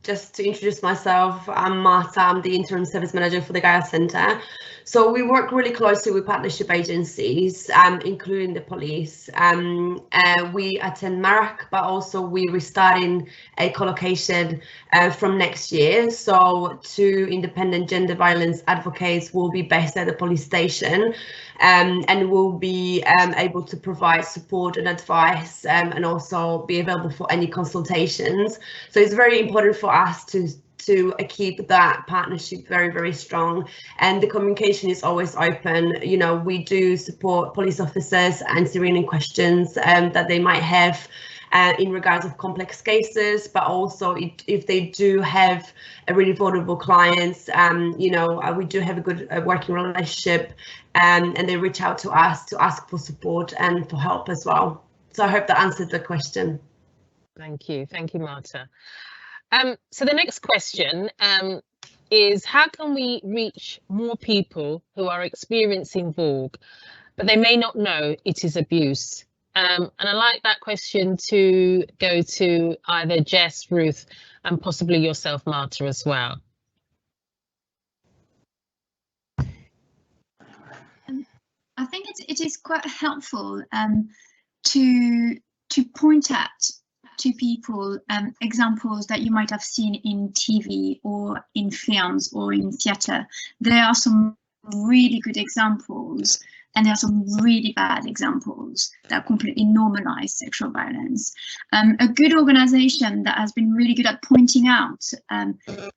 [SPEAKER 6] just to introduce myself, I'm Marta, I'm the Interim Service Manager for the Gaia Centre. So we work really closely with partnership agencies, including the police. We attend MARAC, but also we're restarting a collocation from next year. So 2 independent gender violence advocates will be based at the police station, and will be able to provide support and advice, and also be available for any consultations. So it's very important for us to keep that partnership very, very strong, and the communication is always open. You know, we do support police officers answering any questions that they might have in regards of complex cases, but also if they do have a really vulnerable clients, you know, we do have a good working relationship, and they reach out to us to ask for support and for help as well. So I hope that answered the question.
[SPEAKER 3] Thank you, Marta. So the next question is, how can we reach more people who are experiencing VAWG, but they may not know it is abuse? And I like that question to go to either Jess, Ruth, and possibly yourself, Marta, as well.
[SPEAKER 11] I think it is quite helpful to point at to people examples that you might have seen in TV or in films or in theatre. There are some really good examples, and there are some really bad examples that completely normalize sexual violence. A good organization that has been really good at pointing out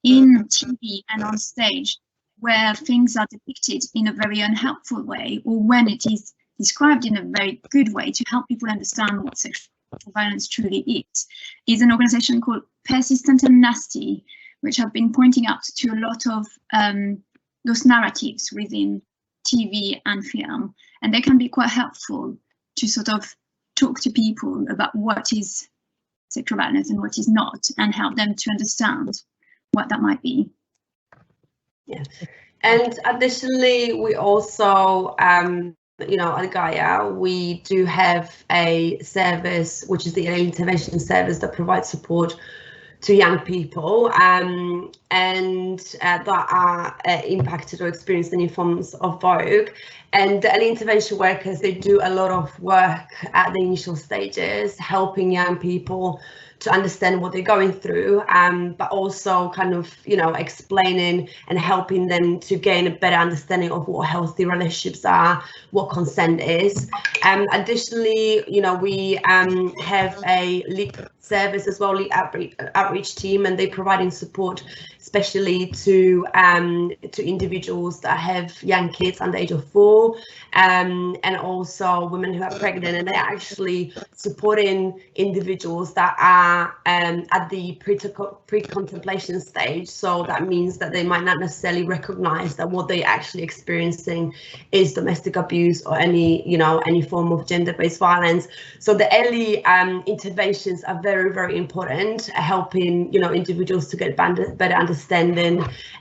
[SPEAKER 11] in TV and on stage where things are depicted in a very unhelpful way, or when it is described in a very good way to help people understand what sexual violence truly is an organization called Persistent and Nasty, which have been pointing out to a lot of those narratives within TV and film, and they can be quite helpful to sort of talk to people about what is sexual violence and what is not, and help them to understand what that might be.
[SPEAKER 6] Yeah, and additionally, we also you know, at Gaia, we do have a service, which is the early intervention service that provides support to young people and that are impacted or experienced any forms of VAWG. And the early intervention workers, they do a lot of work at the initial stages, helping young people to understand what they're going through, but also kind of, you know, explaining and helping them to gain a better understanding of what healthy relationships are, what consent is. Additionally, you know, we have a LEAP service as well, LEAP outreach team, and they're providing support especially to individuals that have young kids under the age of 4, and also women who are pregnant, and they're actually supporting individuals that are at the pre-contemplation stage. So that means that they might not necessarily recognize that what they're actually experiencing is domestic abuse or any form of gender-based violence. So the early interventions are very, very important, helping, you know, individuals to get better understanding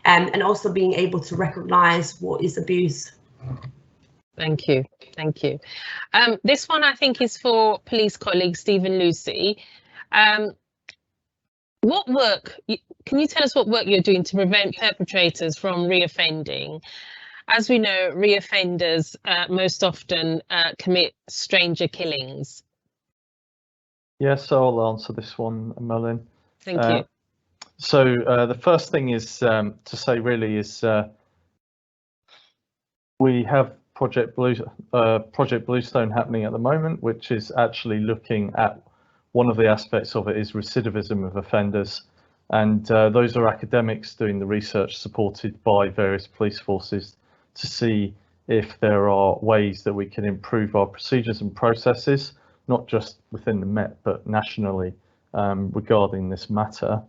[SPEAKER 6] and also being able to recognize what is abuse.
[SPEAKER 3] Thank you. Thank you. This one I think is for police colleague Stephen Lucy. What work, can you tell us what work you're doing to prevent perpetrators from reoffending? As we know, reoffenders most often commit stranger killings.
[SPEAKER 23] Yes, I'll answer this one, Merlin.
[SPEAKER 3] Thank you.
[SPEAKER 23] So the first thing is to say really is we have Project Bluestone happening at the moment, which is actually looking at one of the aspects of it is recidivism of offenders. And those are academics doing the research supported by various police forces to see if there are ways that we can improve our procedures and processes, not just within the Met, but nationally regarding this matter.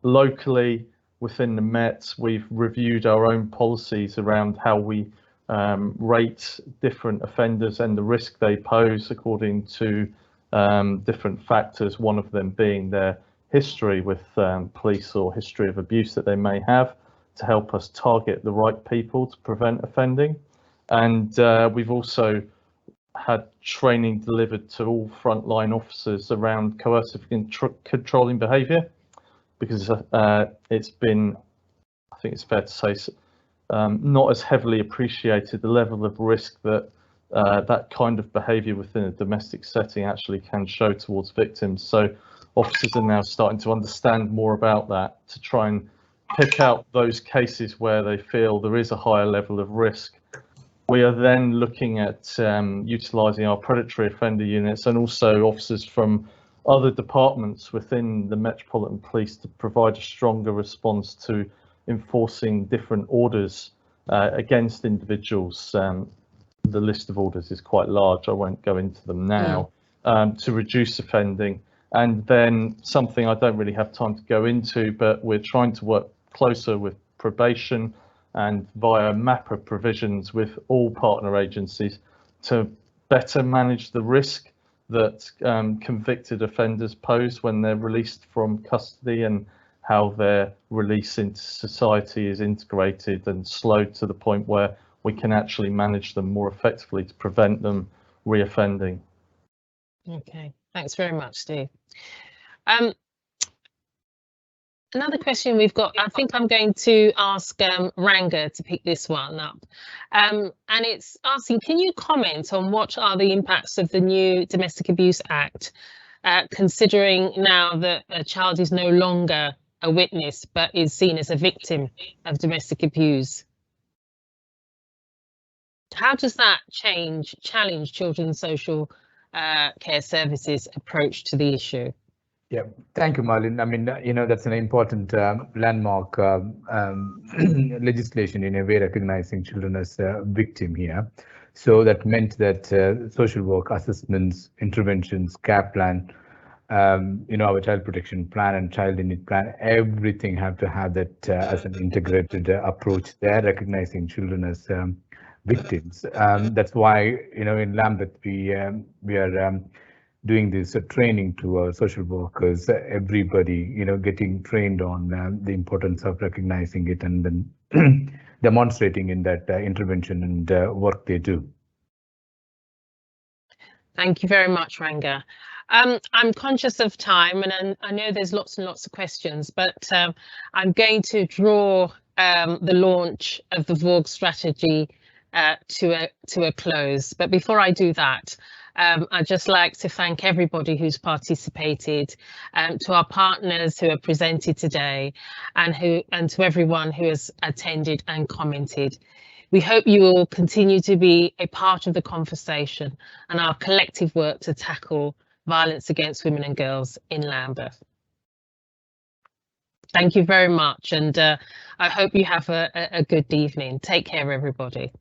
[SPEAKER 23] Locally, within the Met, we've reviewed our own policies around how we rate different offenders and the risk they pose according to different factors, one of them being their history with police or history of abuse that they may have, to help us target the right people to prevent offending. And we've also had training delivered to all frontline officers around coercive controlling behaviour, because it's been, I think it's fair to say, not as heavily appreciated the level of risk that that kind of behaviour within a domestic setting actually can show towards victims. So officers are now starting to understand more about that, to try and pick out those cases where they feel there is a higher level of risk. We are then looking at utilising our predatory offender units and also officers from other departments within the Metropolitan Police to provide a stronger response to enforcing different orders against individuals. The list of orders is quite large, I won't go into them now, to reduce offending. And then something I don't really have time to go into, but we're trying to work closer with probation and via MAPA provisions with all partner agencies to better manage the risk that convicted offenders pose when they're released from custody, and how their release into society is integrated and slowed to the point where we can actually manage them more effectively to prevent them reoffending.
[SPEAKER 3] Okay, thanks very much, Steve. Another question we've got, I think I'm going to ask Ranga to pick this one up. And it's asking, can you comment on what are the impacts of the new Domestic Abuse Act, considering now that a child is no longer a witness, but is seen as a victim of domestic abuse? How does that challenge children's social care services approach to the issue?
[SPEAKER 5] Yeah, thank you, Marlene. I mean, you know, that's an important landmark legislation in a way recognizing children as a victim here. So that meant that social work assessments, interventions, care plan, you know, our child protection plan and child in need plan, everything have to have that as an integrated approach there, recognizing children as victims. That's why, you know, in Lambeth we are doing this training to our social workers, everybody, you know, getting trained on the importance of recognizing it and then demonstrating in that intervention and work they do.
[SPEAKER 3] Thank you very much, Ranga. I'm conscious of time, and I know there's lots and lots of questions, but I'm going to draw the launch of the VAWG strategy to a close. But before I do that, I'd just like to thank everybody who's participated, to our partners who have presented today, and to everyone who has attended and commented. We hope you will continue to be a part of the conversation and our collective work to tackle violence against women and girls in Lambeth. Thank you very much, and I hope you have a good evening. Take care, everybody.